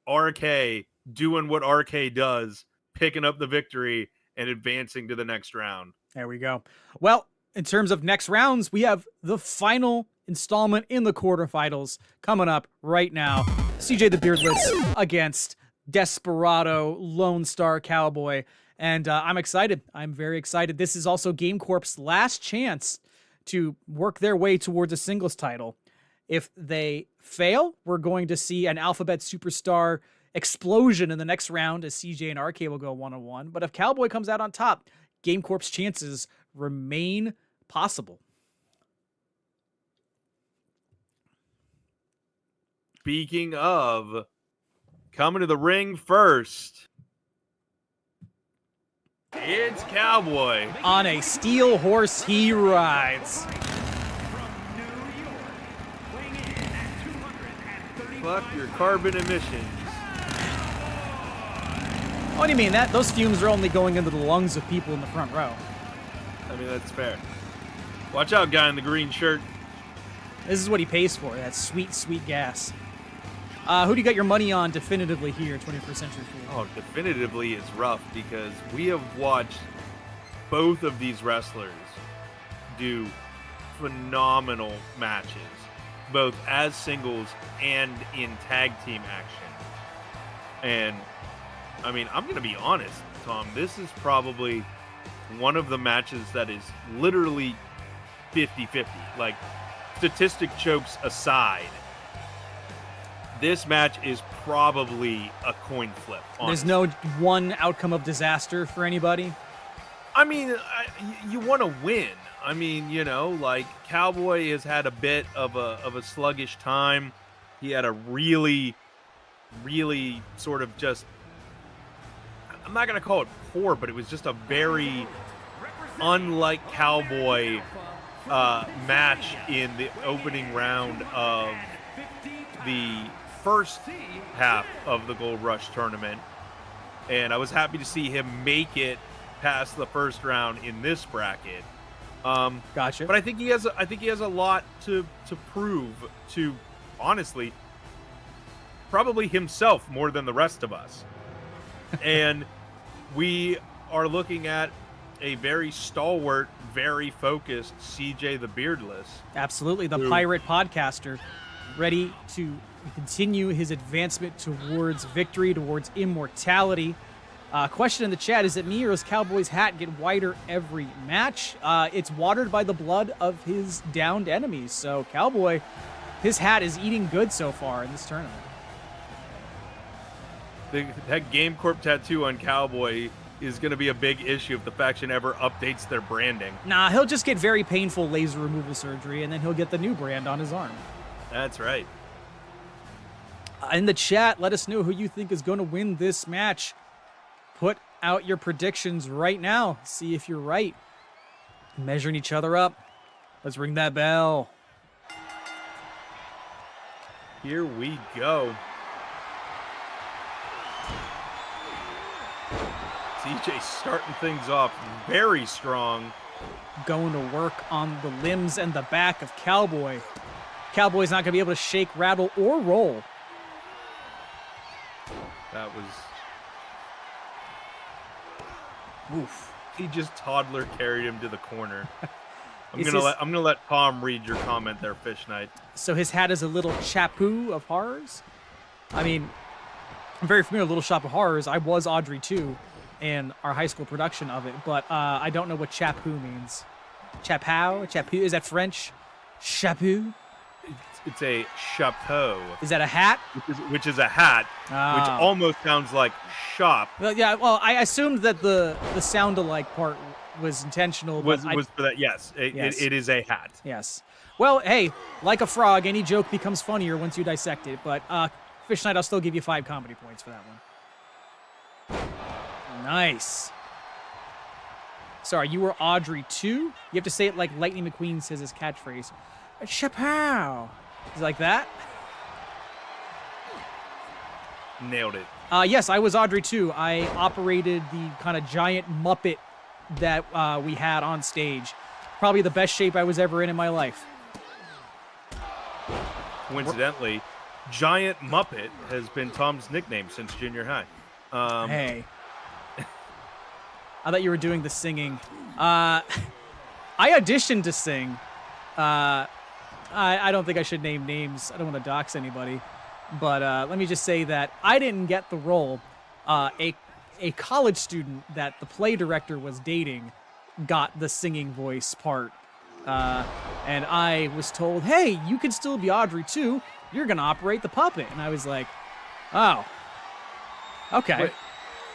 RK doing what RK does, picking up the victory and advancing to the next round. There we go. Well, in terms of next rounds, we have the final installment in the quarterfinals coming up right now. CJ the Beardless against Desperado Lone Star Cowboy. And I'm excited. I'm very excited. This is also Game Corp's last chance to work their way towards a singles title. If they fail, we're going to see an Alphabet Superstar explosion in the next round as CJ and RK will go 1-on-1. But if Cowboy comes out on top, Game Corp's chances remain possible. Speaking of, coming to the ring first, it's Cowboy. On a steel horse he rides. Fuck your carbon emissions. What do you mean? Those fumes are only going into the lungs of people in the front row. I mean, that's fair. Watch out, guy in the green shirt. This is what he pays for, that sweet, sweet gas. Who do you got your money on definitively here, 21st Century Fool? Oh, definitively is rough because we have watched both of these wrestlers do phenomenal matches, both as singles and in tag team action. And, I mean, I'm going to be honest, Tom, this is probably one of the matches that is literally 50-50. Like, statistic chokes aside, this match is probably a coin flip. Honestly. There's no one outcome of disaster for anybody. I mean, you want to win. I mean, like Cowboy has had a bit of a sluggish time. He had a really, really sort of just, I'm not going to call it poor, but it was just a very unlike Cowboy match in the opening round of the first half of the Gold Rush tournament, and I was happy to see him make it past the first round in this bracket. Gotcha. But I think he has a lot to prove to, honestly, probably himself more than the rest of us. And we are looking at a very stalwart, very focused CJ the Beardless. Absolutely, the pirate podcaster, ready to continue his advancement towards victory, towards immortality. Question in the chat, is it me or does Cowboy's hat get wider every match? It's watered by the blood of his downed enemies. So Cowboy, his hat is eating good so far in this tournament. That Game Corp tattoo on Cowboy is going to be a big issue if the faction ever updates their branding. Nah, he'll just get very painful laser removal surgery and then he'll get the new brand on his arm. That's right. In the chat, let us know who you think is going to win this match. Put out your predictions right now. See if you're right. Measuring each other up. Let's ring that bell. Here we go. CJ starting things off very strong. Going to work on the limbs and the back of Cowboy. Cowboy's not going to be able to shake, rattle, or roll. That was... Oof. He just toddler carried him to the corner. I'm gonna let Tom read your comment there, Fish Knight. So his hat is a little Chapoo of Horrors. I mean, I'm very familiar with Little Shop of Horrors. I was Audrey too, in our high school production of it, but I don't know what Chapoo means. Chapou? Chapoo? Is that French? Chapoo? It's a chapeau. Is that a hat? Which is a hat, which almost sounds like shop. Well, yeah. Well, I assumed that the sound alike part was intentional. Was but for that? Yes, it is a hat. Yes. Well, hey, like a frog, any joke becomes funnier once you dissect it. But Fish Knight, I'll still give you 5 comedy points for that one. Nice. Sorry, you were Audrey 2? You have to say it like Lightning McQueen says his catchphrase. Chapow. Is it like that? Nailed it. Yes, I was Audrey 2. I operated the kind of giant Muppet that we had on stage. Probably the best shape I was ever in my life. Coincidentally, Giant Muppet has been Tom's nickname since junior high. Hey. I thought you were doing the singing. I auditioned to sing. I don't think I should name names. I don't want to dox anybody. But let me just say that I didn't get the role. A college student that the play director was dating got the singing voice part. And I was told, hey, you can still be Audrey too. You're going to operate the puppet. And I was like, oh, okay. Wait,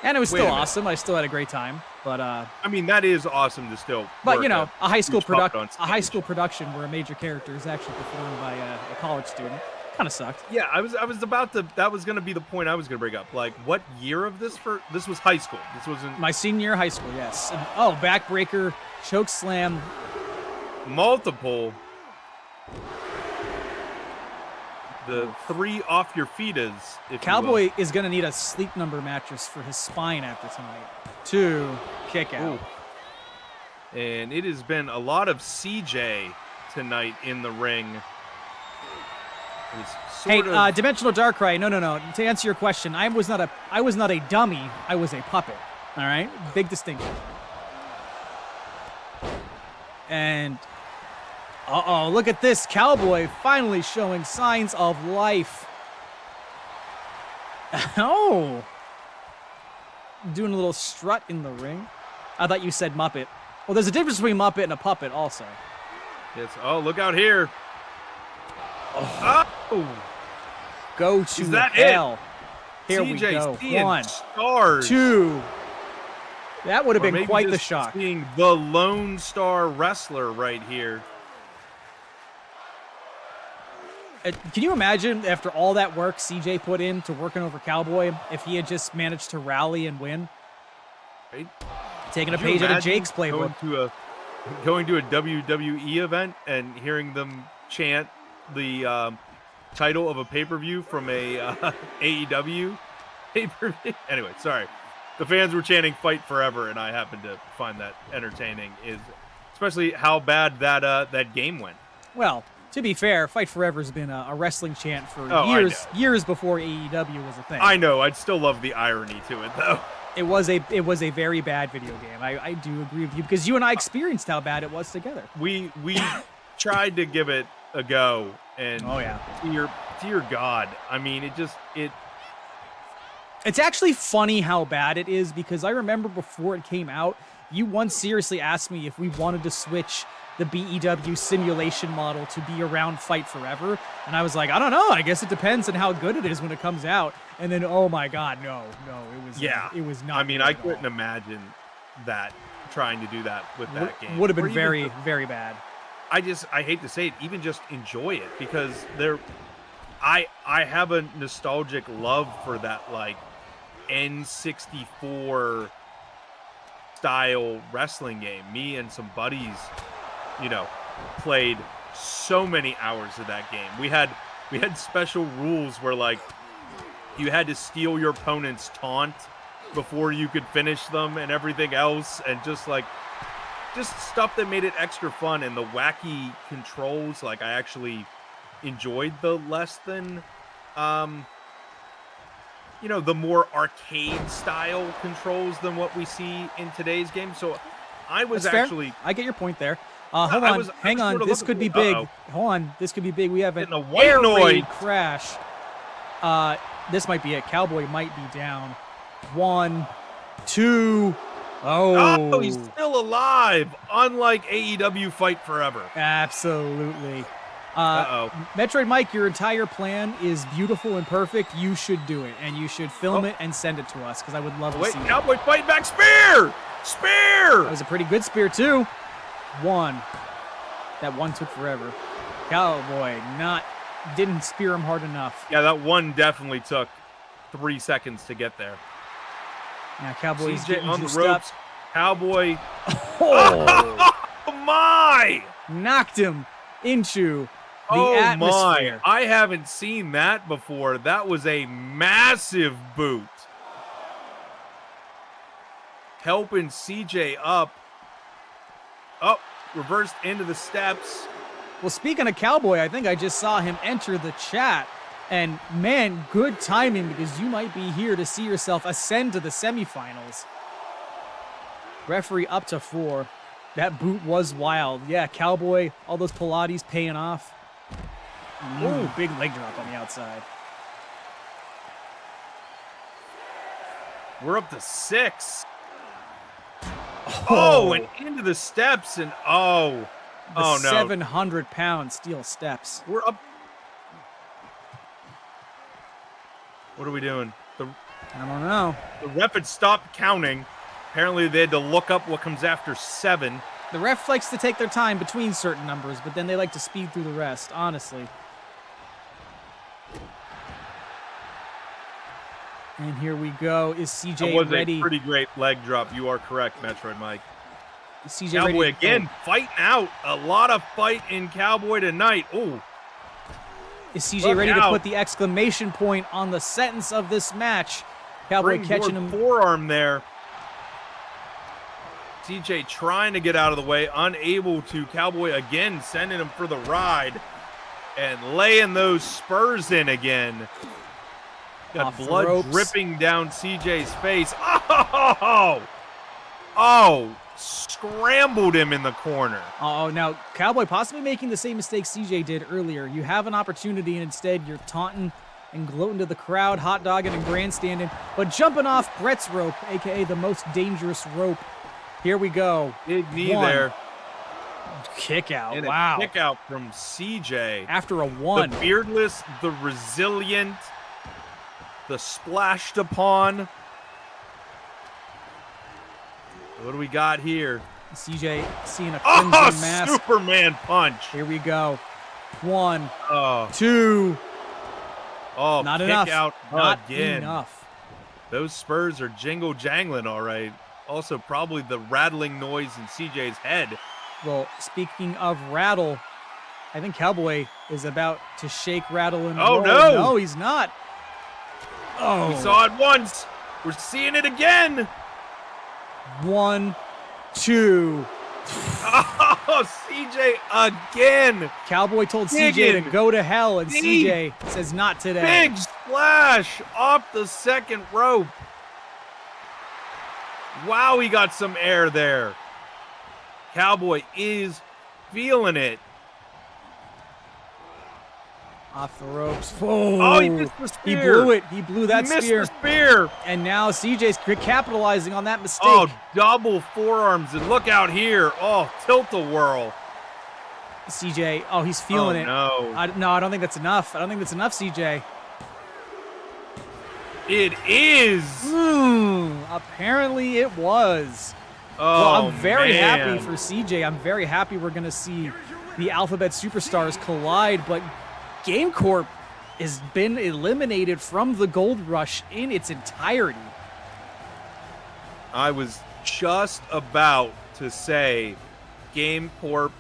and it was still awesome. I still had a great time. But I mean, that is awesome to still. But you know, a high school production where a major character is actually performed by a college student kind of sucked. Yeah, I was about to. That was going to be the point I was going to bring up. Like, what year of this? This was high school. This wasn't my senior year of high school. Yes. And, backbreaker, choke slam, multiple. The 3 off your feet-as. Cowboy is going to need a Sleep Number mattress for his spine after tonight. 2 kick out. Ooh. And it has been a lot of CJ tonight in the ring. Hey, Dimensional Darkrai. No. To answer your question, I was not a dummy. I was a puppet. All right, big distinction. And look at this Cowboy finally showing signs of life. Oh. Doing a little strut in the ring. I thought you said Muppet. Well, there's a difference between Muppet and a puppet also. Yes. Oh, look out here. Oh. Go to Is that hell. It? Here we go. 1, stars. 2. That would have been maybe quite the just shock. Seeing the Lone Star Wrestler right here. Can you imagine after all that work CJ put in to working over Cowboy, if he had just managed to rally and win? Right? Taking a page out of Jake's playbook. Going to a WWE event and hearing them chant the title of a pay-per-view from a AEW pay-per-view. Anyway, sorry. The fans were chanting "Fight Forever," and I happened to find that entertaining. Especially how bad that game went. Well, to be fair, Fight Forever has been a wrestling chant for years before AEW was a thing. I know. I'd still love the irony to it, though. It was a very bad video game. I do agree with you because you and I experienced how bad it was together. We tried to give it a go, and dear God, I mean, it's actually funny how bad it is because I remember before it came out, you once seriously asked me if we wanted to switch the BEW simulation model to be around Fight Forever, and I was like, I don't know. I guess it depends on how good it is when it comes out. And then, oh my God, no, it was not. I mean, I couldn't imagine that trying to do that with that game would have been very, very bad. I hate to say it, even just enjoy it because I have a nostalgic love for that like N64 style wrestling game. Me and some buddies, played so many hours of that game. We had special rules where like you had to steal your opponent's taunt before you could finish them and everything else, and just stuff that made it extra fun. And the wacky controls, like I actually enjoyed the less than the more arcade style controls than what we see in today's game. So I was actually I get your point there. Hold on, hang on. This could be big. Hold on, this could be big. We have an air raid crash. This might be it. Cowboy might be down. 1, 2. Oh, he's still alive. Unlike AEW Fight Forever. Absolutely. Metroid Mike, your entire plan is beautiful and perfect. You should do it, and you should film it and send it to us because I would love to see it. Cowboy fighting back. Spear! Spear! That was a pretty good spear, too. One. That one took forever. Cowboy didn't spear him hard enough. Yeah, that one definitely took 3 seconds to get there. Now Cowboy's CJ getting on the juiced ropes. up. Cowboy. Oh! Oh my! Knocked him into the Oh atmosphere. my! I haven't seen that before. That was a massive boot. Helping CJ up. Oh, reversed into the steps. Well, speaking of Cowboy, I think I just saw him enter the chat. And man, good timing because you might be here to see yourself ascend to the semifinals. Referee up to 4. That boot was wild. Yeah, Cowboy, all those Pilates paying off. Ooh, big leg drop on the outside. We're up to 6. Oh, and into the steps and oh no. 700-pound steel steps. We're up. What are we doing? I don't know. The ref had stopped counting. Apparently, they had to look up what comes after 7. The ref likes to take their time between certain numbers, but then they like to speed through the rest, honestly. And here we go. Is CJ ready? A pretty great leg drop. You are correct, Metroid Mike. Is CJ Cowboy ready? again, fighting out. A lot of fight in Cowboy tonight. Ooh. Is CJ ready to put the exclamation point on the sentence of this match? Cowboy catching him. Forearm there. CJ trying to get out of the way, unable to. Cowboy again sending him for the ride and laying those spurs in again. Got blood dripping down CJ's face. Oh, scrambled him in the corner. Oh, now Cowboy possibly making the same mistake CJ did earlier. You have an opportunity and instead you're taunting and gloating to the crowd, hot dogging and grandstanding, but jumping off Brett's rope, aka the most dangerous rope. Here we go. Big knee there. Kick out. And wow. A kick out from CJ. After a 1. The beardless, the resilient, the splashed upon. What do we got here? CJ seeing a crimson mask. Superman punch. Here we go. 1, Oh. 2. Oh, not kick enough. out Not again. enough. Those spurs are jingle jangling, all right. Also, probably the rattling noise in CJ's head. Well, speaking of rattle, I think Cowboy is about to shake, rattle, and roll. No. No, he's not. Oh. We saw it once. We're seeing it again. 1, 2. Oh, CJ again. Cowboy told CJ to go to hell, and CJ says not today. Big splash off the second rope. Wow, he got some air there. Cowboy is feeling it. Off the ropes. Oh, he missed the spear. He blew it. He blew that spear. Missed the spear. And now CJ's capitalizing on that mistake. Oh, double forearms. And look out here. Oh, tilt-a-whirl. CJ, oh, he's feeling it. No. I don't think that's enough. I don't think that's enough, CJ. It is. Apparently it was. Oh, well, I'm very man. happy for CJ. I'm very happy we're going to see the Alphabet Superstars collide, but Game Corp has been eliminated from the Gold Rush in its entirety. I was just about to say Game Corp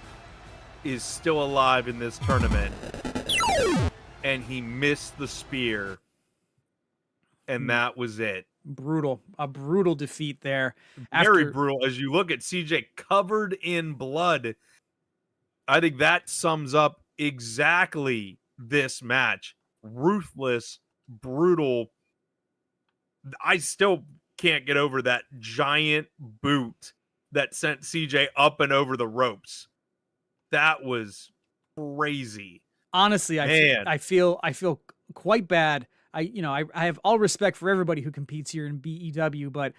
is still alive in this tournament, and he missed the spear, and that was it. Brutal. A brutal defeat there. Very brutal. As you look at CJ covered in blood, I think that sums up exactly this match. Ruthless, brutal. I still can't get over that giant boot that sent CJ up and over the ropes. That was crazy. Honestly, I feel quite bad. I have all respect for everybody who competes here in BEW, but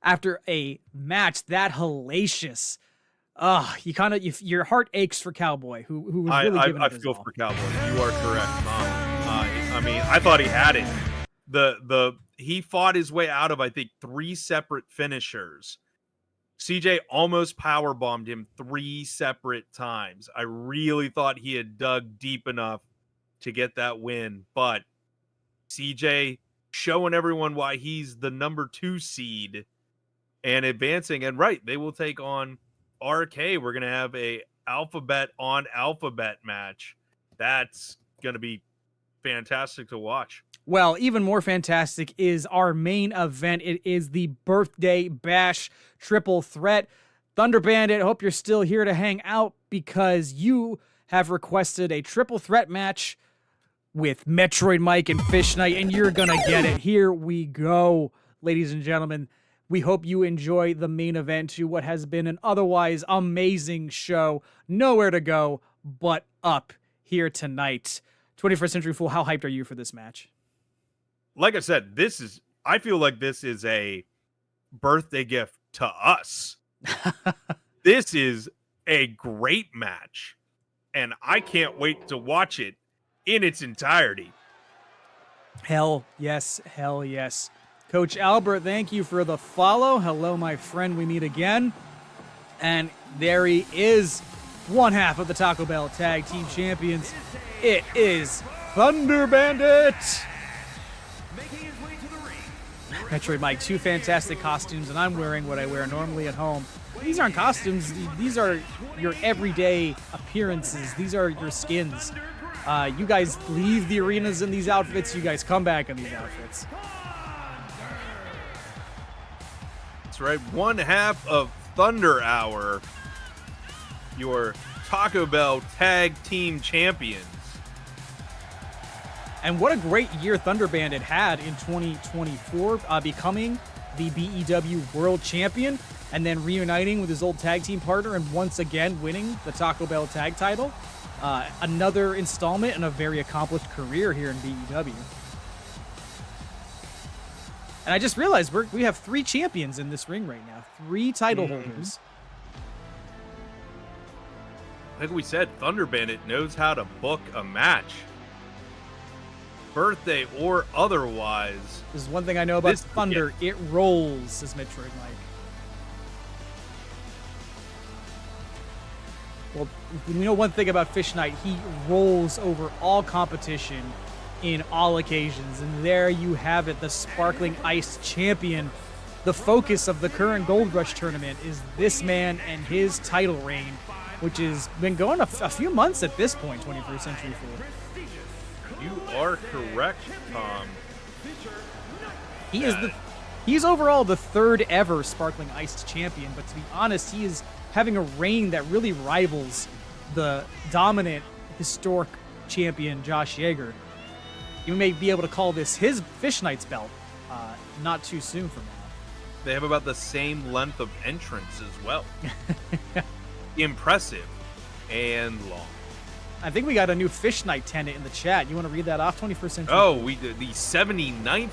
after a match that hellacious, your heart aches for Cowboy, who was really giving it his feel all. for Cowboy. You are correct, I mean, I thought he had it. He fought his way out of, I think, 3 separate finishers. CJ almost power bombed him 3 separate times. I really thought he had dug deep enough to get that win, but CJ showing everyone why he's the number 2 seed and advancing. And right, they will take on RK. We're going to have a alphabet on alphabet match. That's going to be fantastic to watch. Well, even more fantastic is our main event. It is the Birthday Bash Triple Threat. Thunder Bandit, hope you're still here to hang out because you have requested a triple threat match with Metroid Mike and Fish Knight, and you're going to get it. Here we go, ladies and gentlemen. We hope you enjoy the main event to what has been an otherwise amazing show. Nowhere to go but up here tonight. 21st Century Fool, how hyped are you for this match? Like I said, I feel like this is a birthday gift to us. This is a great match, and I can't wait to watch it in its entirety. Hell yes, hell yes. Coach Albert, thank you for the follow. Hello, my friend. We meet again. And there he is, one half of the Taco Bell Tag Team Champions. It is Thunder Bandit. Metroid Mike, 2 fantastic costumes, and I'm wearing what I wear normally at home. These aren't costumes. These are your everyday appearances. These are your skins. You guys leave the arenas in these outfits. You guys come back in these outfits. That's right. One half of Thunder Hour, your Taco Bell Tag Team Champions. And what a great year Thunder Bandit had in 2024, becoming the BEW World Champion and then reuniting with his old tag team partner and once again winning the Taco Bell tag title. Another installment in a very accomplished career here in BEW. And I just realized we have 3 champions in this ring right now. 3 title holders. Like we said, Thunder Bandit knows how to book a match. Birthday or otherwise. This is one thing I know about Thunder. It rolls, says Metroid Mike. Well, you know one thing about Fish Knight, he rolls over all competition in all occasions. And there you have it, the Sparkling Ice champion. The focus of the current Gold Rush tournament is this man and his title reign, which has been going a few months at this point, 21st Century Fool. You are correct, Tom. He's overall the 3rd ever Sparkling Ice champion, but to be honest, he is having a reign that really rivals the dominant historic champion Josh Yeager. You may be able to call this his Fish Knight's belt not too soon from now. They have about the same length of entrance as well. Impressive and long. I think we got a new Fish Knight tenant in the chat. You want to read that off, 21st Century? Oh, we did the 79th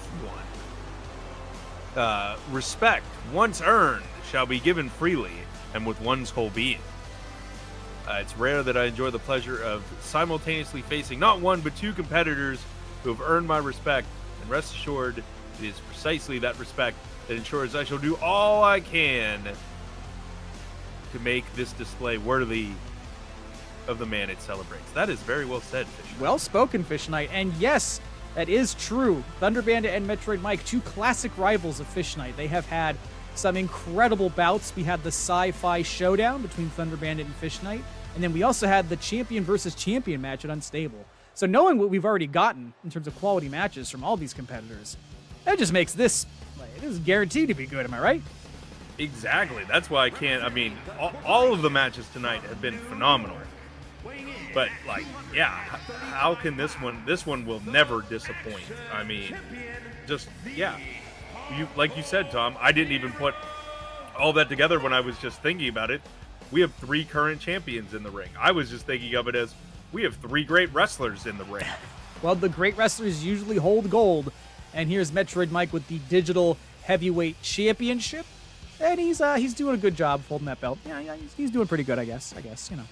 one. Respect, once earned, shall be given freely and with one's whole being. It's rare that I enjoy the pleasure of simultaneously facing not one but 2 competitors who have earned my respect, and rest assured, it is precisely that respect that ensures I shall do all I can to make this display worthy of the man it celebrates. That is very well said, Fish Knight. Well spoken, Fish Knight. And yes, that is true. Thunder Bandit and Metroid Mike, 2 classic rivals of Fish Knight. They have had some incredible bouts. We had the sci-fi showdown between Thunder Bandit and Fish Knight, and then we also had the champion versus champion match at Unstable. So knowing what we've already gotten in terms of quality matches from all these competitors, that just makes this is guaranteed to be good. Am I right? Exactly. That's why I can't. I mean, all of the matches tonight have been phenomenal. But how can this one will never disappoint. I mean, just like you said, Tom, I didn't even put all that together when I was just thinking about it. We have 3 current champions in the ring. I was just thinking of it as we have 3 great wrestlers in the ring. Well, the great wrestlers usually hold gold, and here's Metroid Mike with the Digital Heavyweight Championship. And he's doing a good job holding that belt. Yeah, he's doing pretty good, I guess, you know.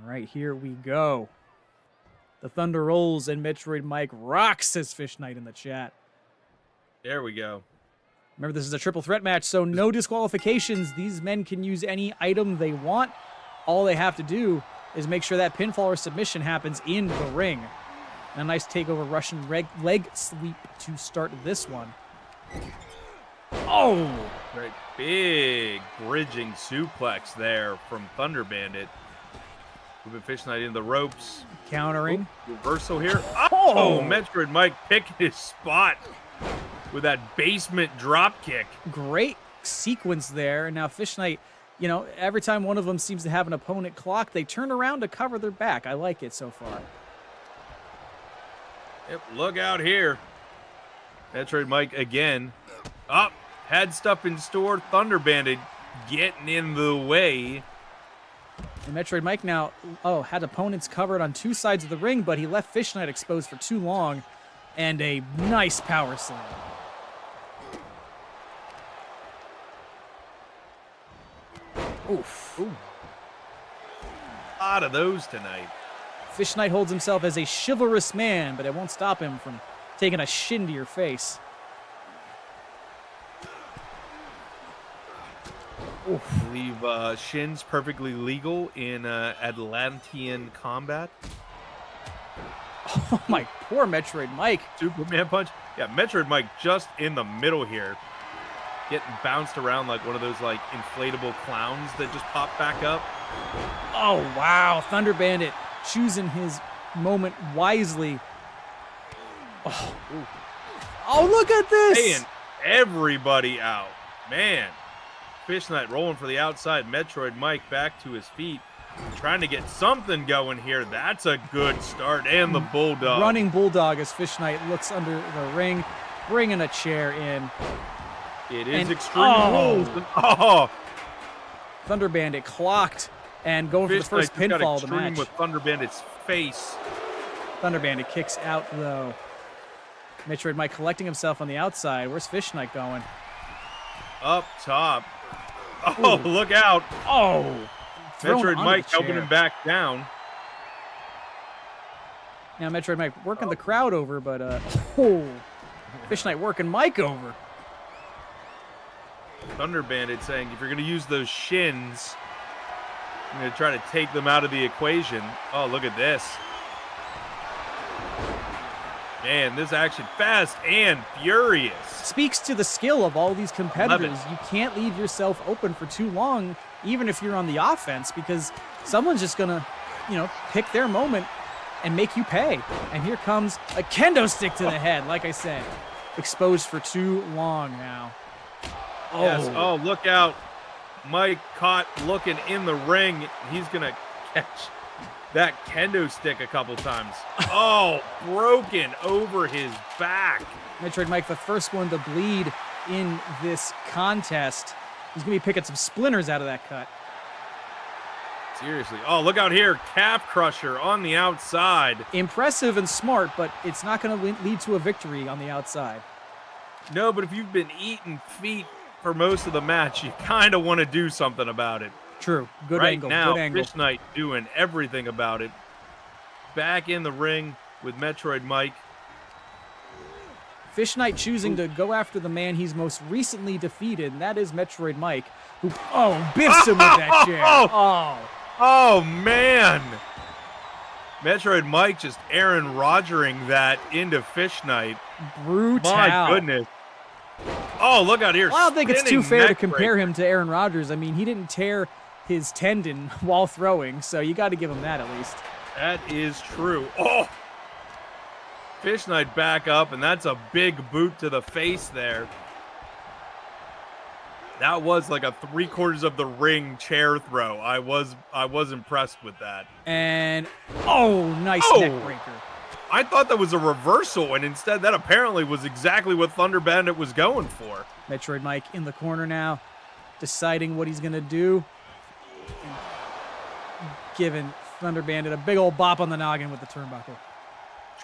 All right, here we go. The Thunder rolls and Metroid Mike rocks, says Fish Knight in the chat. There we go. Remember, this is a triple threat match, so no disqualifications. These men can use any item they want. All they have to do is make sure that pinfall or submission happens in the ring. And a nice takeover Russian leg sweep to start this one. Oh! Right. Big bridging suplex there from Thunder Bandit. Moving Fish Knight into the ropes. Countering. Reversal here. Oh! Metroid Mike picking his spot with that basement drop kick. Great sequence there. And now Fish Knight, you know, every time one of them seems to have an opponent clocked, they turn around to cover their back. I like it so far. Yep, look out here. Metroid Mike again. Up. Had stuff in store. Thunder Bandit getting in the way. And Metroid Mike now, had opponents covered on two sides of the ring, but he left Fish Knight exposed for too long. And a nice power slam. Oof. Ooh. A lot of those tonight. Fish Knight holds himself as a chivalrous man, but it won't stop him from taking a shin to your face. Oof. I believe shins perfectly legal in Atlantean combat. Oh my, poor Metroid Mike. Superman punch. Yeah, Metroid Mike just in the middle here. Getting bounced around like one of those like inflatable clowns that just pop back up. Oh, wow. Thunder Bandit choosing his moment wisely. Oh, look at this. Paying everybody out. Man. Fish Knight rolling for the outside. Metroid Mike back to his feet. Trying to get something going here. That's a good start. And the Bulldog. Running Bulldog as Fish Knight looks under the ring, bringing a chair in. It is Extreme Rules. Oh! Thunder Bandit clocked and going Fish for the first pinfall of the match. With Thunder Bandit's face. Thunder Bandit kicks out, though. Metroid Mike collecting himself on the outside. Where's Fish Knight going? Up top. Oh, Ooh. Look out. Oh! Metroid Mike helping him back down. Now Metroid Mike working the crowd over, but Fish Knight working Mike over. Thunder Bandit saying, if you're going to use those shins, I'm going to try to take them out of the equation. Oh, look at this. Man, this action fast and furious. Speaks to the skill of all these competitors. You can't leave yourself open for too long, even if you're on the offense, because someone's just going to, pick their moment and make you pay. And here comes a kendo stick to the head, like I said. Exposed for too long now. Oh. Yes. Oh, look out. Mike caught looking in the ring. He's going to catch that kendo stick a couple times. Oh, broken over his back. Metroid Mike, the first one to bleed in this contest. He's going to be picking some splinters out of that cut. Seriously. Oh, look out here. Calf crusher on the outside. Impressive and smart, but it's not going to lead to a victory on the outside. No, but if you've been eating feet for most of the match, you kind of want to do something about it. True. Good right angle. Now, good angle. Fish Knight doing everything about it. Back in the ring with Metroid Mike. Fish Knight choosing to go after the man he's most recently defeated, and that is Metroid Mike, who, biffs him with that chair. Oh, man. Metroid Mike just Aaron Rodgering that into Fish Knight. Brutal. My goodness. Oh, look out here. Well, I don't think it's too fair to compare him to Aaron Rodgers. I mean, he didn't tear his tendon while throwing, so you got to give him that at least. That is true. Oh! Fish Knight back up, and that's a big boot to the face there. That was like a 3/4 of the ring chair throw. I was impressed with that. And nice neck breaker. I thought that was a reversal, and instead that apparently was exactly what Thunder Bandit was going for. Metroid Mike in the corner now, deciding what he's going to do. Giving Thunder Bandit a big old bop on the noggin with the turnbuckle.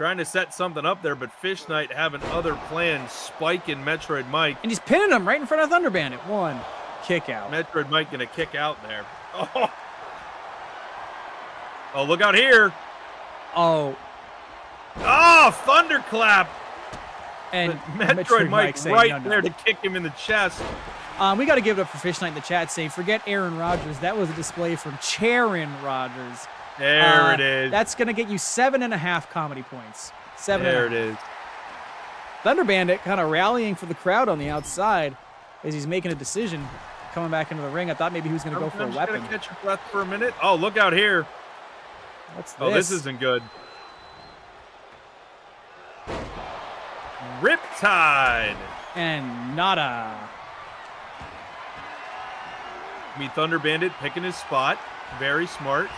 Trying to set something up there, but Fish Knight having other plans, spiking Metroid Mike. And he's pinning him right in front of Thunder Bandit. One kick out. Metroid Mike gonna kick out there. Oh, oh look out here. Oh. Oh, thunderclap. And Metroid Mike saying, right no. there to kick him in the chest. We got to give it up for Fish Knight in the chat saying, forget Aaron Rodgers. That was a display from Charon Rodgers. There it is. That's going to get you 7.5 comedy points. There it is. Thunder Bandit kind of rallying for the crowd on the outside as he's making a decision coming back into the ring. I thought maybe he was going to go for a weapon. I'm just going to catch your breath for a minute. Oh, look out here. What's this? Oh, this isn't good. Riptide. And nada. Thunder Bandit picking his spot. Very smart.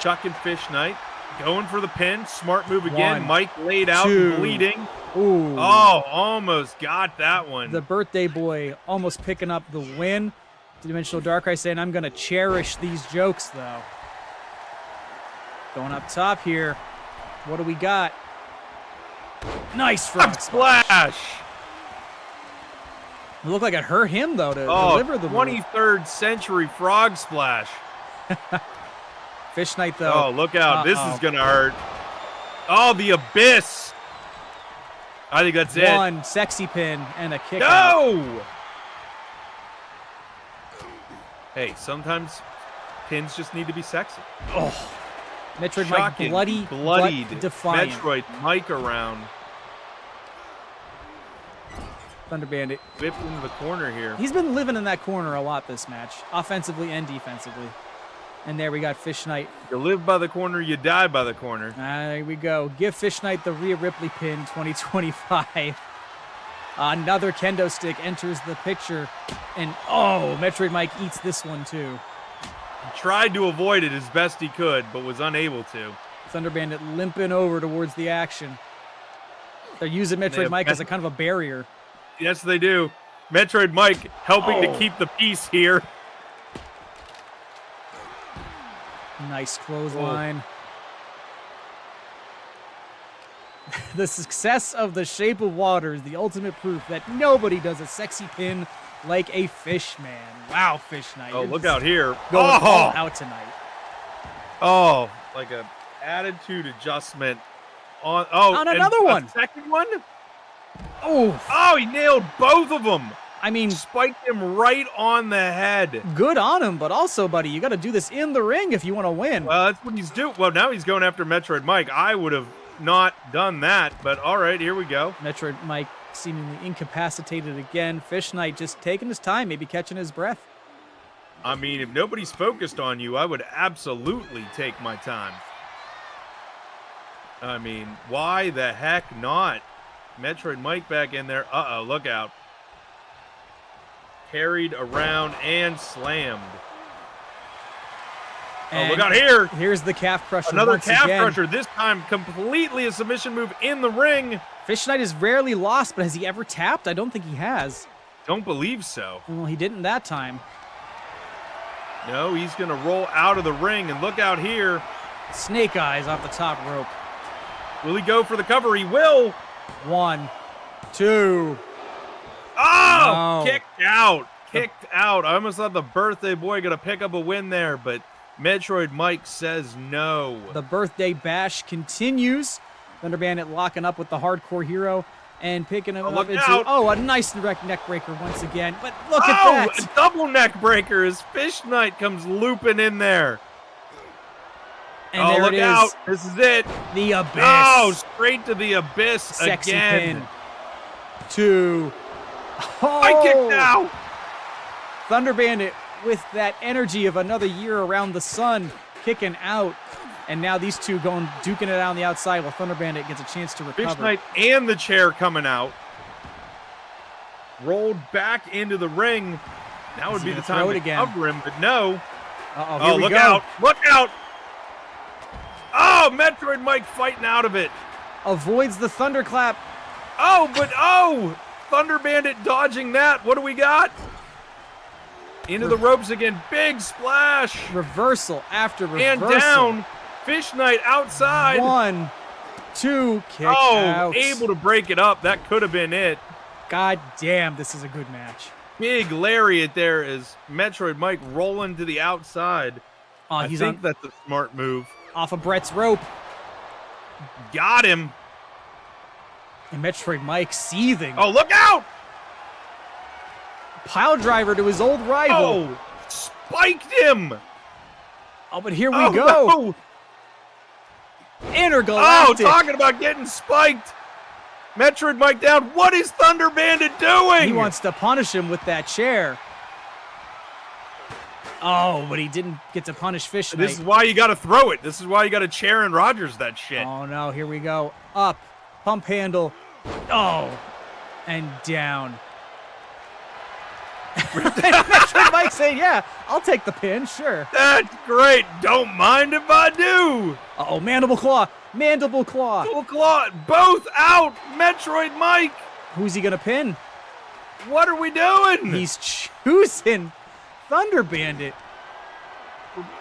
Chucking Fish Knight. Going for the pin. Smart move again. One, Mike laid out and bleeding. Ooh. Oh, almost got that one. The birthday boy almost picking up the win. Dimensional Darkrai saying, I'm going to cherish these jokes, though. Going up top here. What do we got? Nice frog splash. It looked like it hurt him, though, to deliver the 23rd century frog splash. Fish Knight, though. Oh, look out. This is going to hurt. Oh, the abyss. I think that's it. One sexy pin and a kick out. No! Hey, sometimes pins just need to be sexy. Oh. Metroid Shocking, Mike bloodied, defiant. Metroid Mike around. Thunder Bandit. Whipped into the corner here. He's been living in that corner a lot this match, offensively and defensively. And there we got Fish Knight. You live by the corner, you die by the corner. There we go. Give Fish Knight the Rhea Ripley pin 2025. Another kendo stick enters the picture. And, oh, Metroid Mike eats this one, too. He tried to avoid it as best he could, but was unable to. Thunder Bandit limping over towards the action. They're using Metroid Mike as a kind of a barrier. Yes, they do. Metroid Mike helping to keep the peace here. Nice clothesline. The success of the Shape of Water is the ultimate proof that nobody does a sexy pin like a Fish Man. Wow, Fish Knight. Oh, look out here. Going all out tonight. Oh, like a attitude adjustment. On another one. Second one? Oh, he nailed both of them. I mean, spiked him right on the head. Good on him, but also, buddy, you got to do this in the ring if you want to win. Well, that's what he's doing. Well, now he's going after Metroid Mike. I would have not done that, but all right, here we go. Metroid Mike seemingly incapacitated again. Fish Knight just taking his time, maybe catching his breath. I mean, if nobody's focused on you, I would absolutely take my time. I mean, why the heck not? Metroid Mike back in there. Uh-oh, look out. Carried around and slammed. And look out here. Here's the calf crusher. Another calf crusher. This time completely a submission move in the ring. Fish Knight has rarely lost, but has he ever tapped? I don't think he has. Don't believe so. Well, he didn't that time. No, he's going to roll out of the ring, and look out here. Snake eyes off the top rope. Will he go for the cover? He will. 1, 2. Oh, no. Kicked out. I almost thought the birthday boy going to pick up a win there, but Metroid Mike says no. The birthday bash continues. Thunder Bandit locking up with the hardcore hero and picking him up into a nice direct neck breaker once again. But look at that. A double neck breaker as Fish Knight comes looping in there. And there look it is. Out. This is it. The abyss. Oh, straight to the abyss Sexy again. Pin. 2. I kicked out. Thunder Bandit with that energy of another year around the sun, kicking out. And now these two going duking it out on the outside while Thunder Bandit gets a chance to recover. Fish Knight and the chair coming out. Rolled back into the ring. Now would be the time to cover him, but no. Uh-oh, look out. Look out. Oh, Metroid Mike fighting out of it. Avoids the thunderclap. Thunder Bandit dodging that. What do we got? Into the ropes again. Big splash. Reversal after reversal. And down. Fish Knight outside. 1, 2, kick Oh, out. able to break it up. That could have been it. God damn, this is a good match. Big lariat there as Metroid Mike rolling to the outside. Oh, I think that's a smart move. off of Brett's rope. Got him. And Metroid Mike seething. Oh, look out! Pile driver to his old rival. Oh, spiked him. Oh, but here we go. No. Intergalactic. Oh, talking about getting spiked. Metroid Mike down. What is Thunder Bandit doing? He wants to punish him with that chair. Oh, but he didn't get to punish Fish Knight. This is why you got to throw it. This is why you got to chair and Rogers that shit. Oh, no. Here we go. Up. Pump handle. Oh. And down. Metroid Mike saying, yeah, I'll take the pin. Sure. That's great. Don't mind if I do. Uh-oh. Mandible claw. Mandible claw. Double claw. Both out. Metroid Mike. Who's he going to pin? What are we doing? He's choosing Thunder Bandit.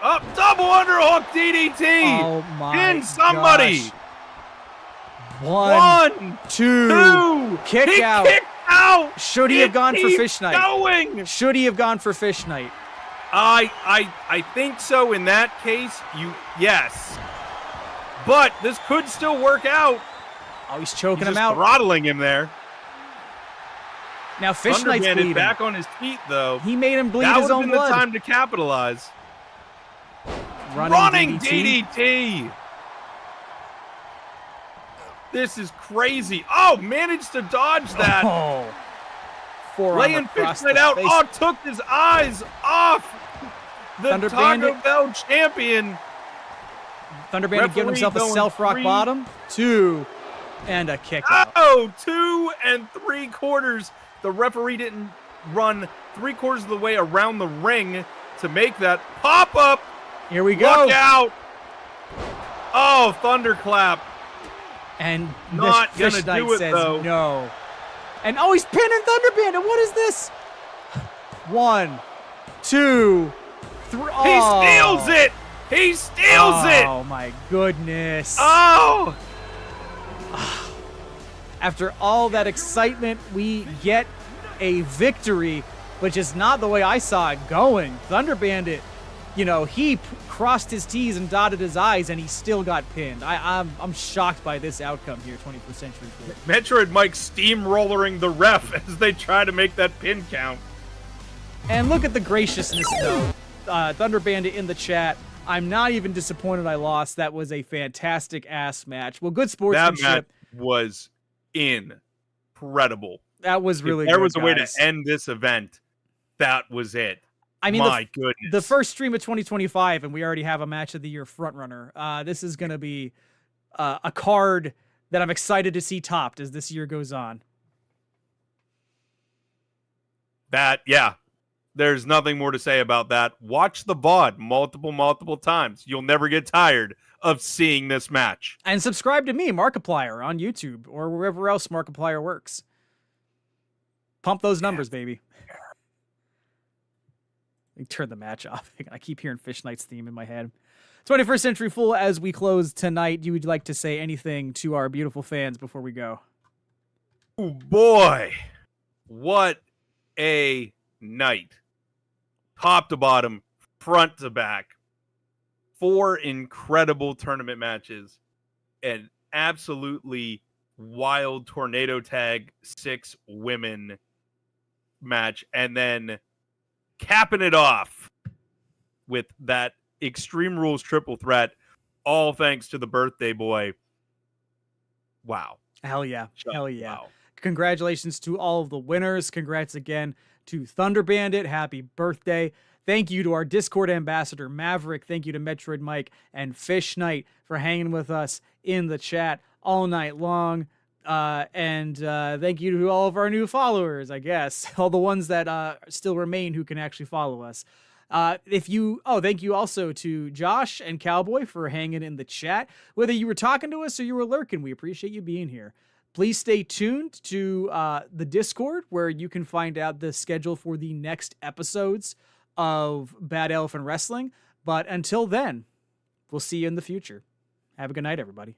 Up. Double underhook DDT. Oh, my Pin somebody. gosh. One, two, kick he out. Kicked out. Should he have gone for Keep Fish Knight? Going. Should he have gone for Fish Knight? I think so. In that case, yes. But this could still work out. Oh, he's choking He's him just out. throttling him there. Now Fish Thunder Knight's Bandit bleeding. back on his feet though. He made him bleed That his would have own been blood. the time to capitalize. Running DDT. This is crazy. Oh, managed to dodge that. Oh. Forearm Laying across Fish Knight the out. face. Oh, took his eyes off the Thunder Taco Bandit. Bell champion. Thunder Bandit giving Referee himself a going self-rock 3. bottom. 2. And a kick out. Oh, 2 3/4. The referee didn't run 3/4 of the way around the ring to make that pop up. Here we go. Look out. Oh, thunderclap. And Not Fish gonna Knight do it, says though. no. And oh, he's pinning Thunder Bandit. What is this? 1, 2, 3. He steals it. He steals it. Oh my goodness. Oh. After all that excitement, we get a victory, which is not the way I saw it going. Thunder Bandit, he crossed his T's and dotted his I's, and he still got pinned. I'm shocked by this outcome here, 21st Century Fool. Metroid Mike steamrollering the ref as they try to make that pin count. And look at the graciousness, though. Thunder Bandit in the chat. I'm not even disappointed I lost. That was a fantastic ass match. Well, good That sportsmanship. match was incredible. That was really If there good, was a way to guys. end this event, that was it. I mean, my goodness. the first stream of 2025, and we already have a match of the year frontrunner. This is going to be a card that I'm excited to see topped as this year goes on. There's nothing more to say about that. Watch the VOD multiple times. You'll never get tired of seeing this match. And subscribe to me, Markiplier, on YouTube or wherever else Markiplier works. Pump those numbers, baby. Let me turn the match off. I keep hearing Fish Knight's theme in my head. 21st Century Fool, as we close tonight, you would like to say anything to our beautiful fans before we go? Oh boy. What a night. Top to bottom, front to back. 4 incredible tournament matches. An absolutely wild tornado tag 6 women match. And then capping it off with that Extreme Rules triple threat, all thanks to the birthday boy. Wow. Hell yeah. Hell yeah. Wow. Congratulations to all of the winners. Congrats again to Thunder Bandit. Happy birthday. Thank you to our Discord ambassador, Maverick. Thank you to Metroid Mike and Fish Knight for hanging with us in the chat all night long. And thank you to all of our new followers, I guess. All the ones that still remain who can actually follow us. Thank you also to Josh and Cowboy for hanging in the chat. Whether you were talking to us or you were lurking, we appreciate you being here. Please stay tuned to the Discord, where you can find out the schedule for the next episodes of Bad Elephant Wrestling. But until then, we'll see you in the future. Have a good night, everybody.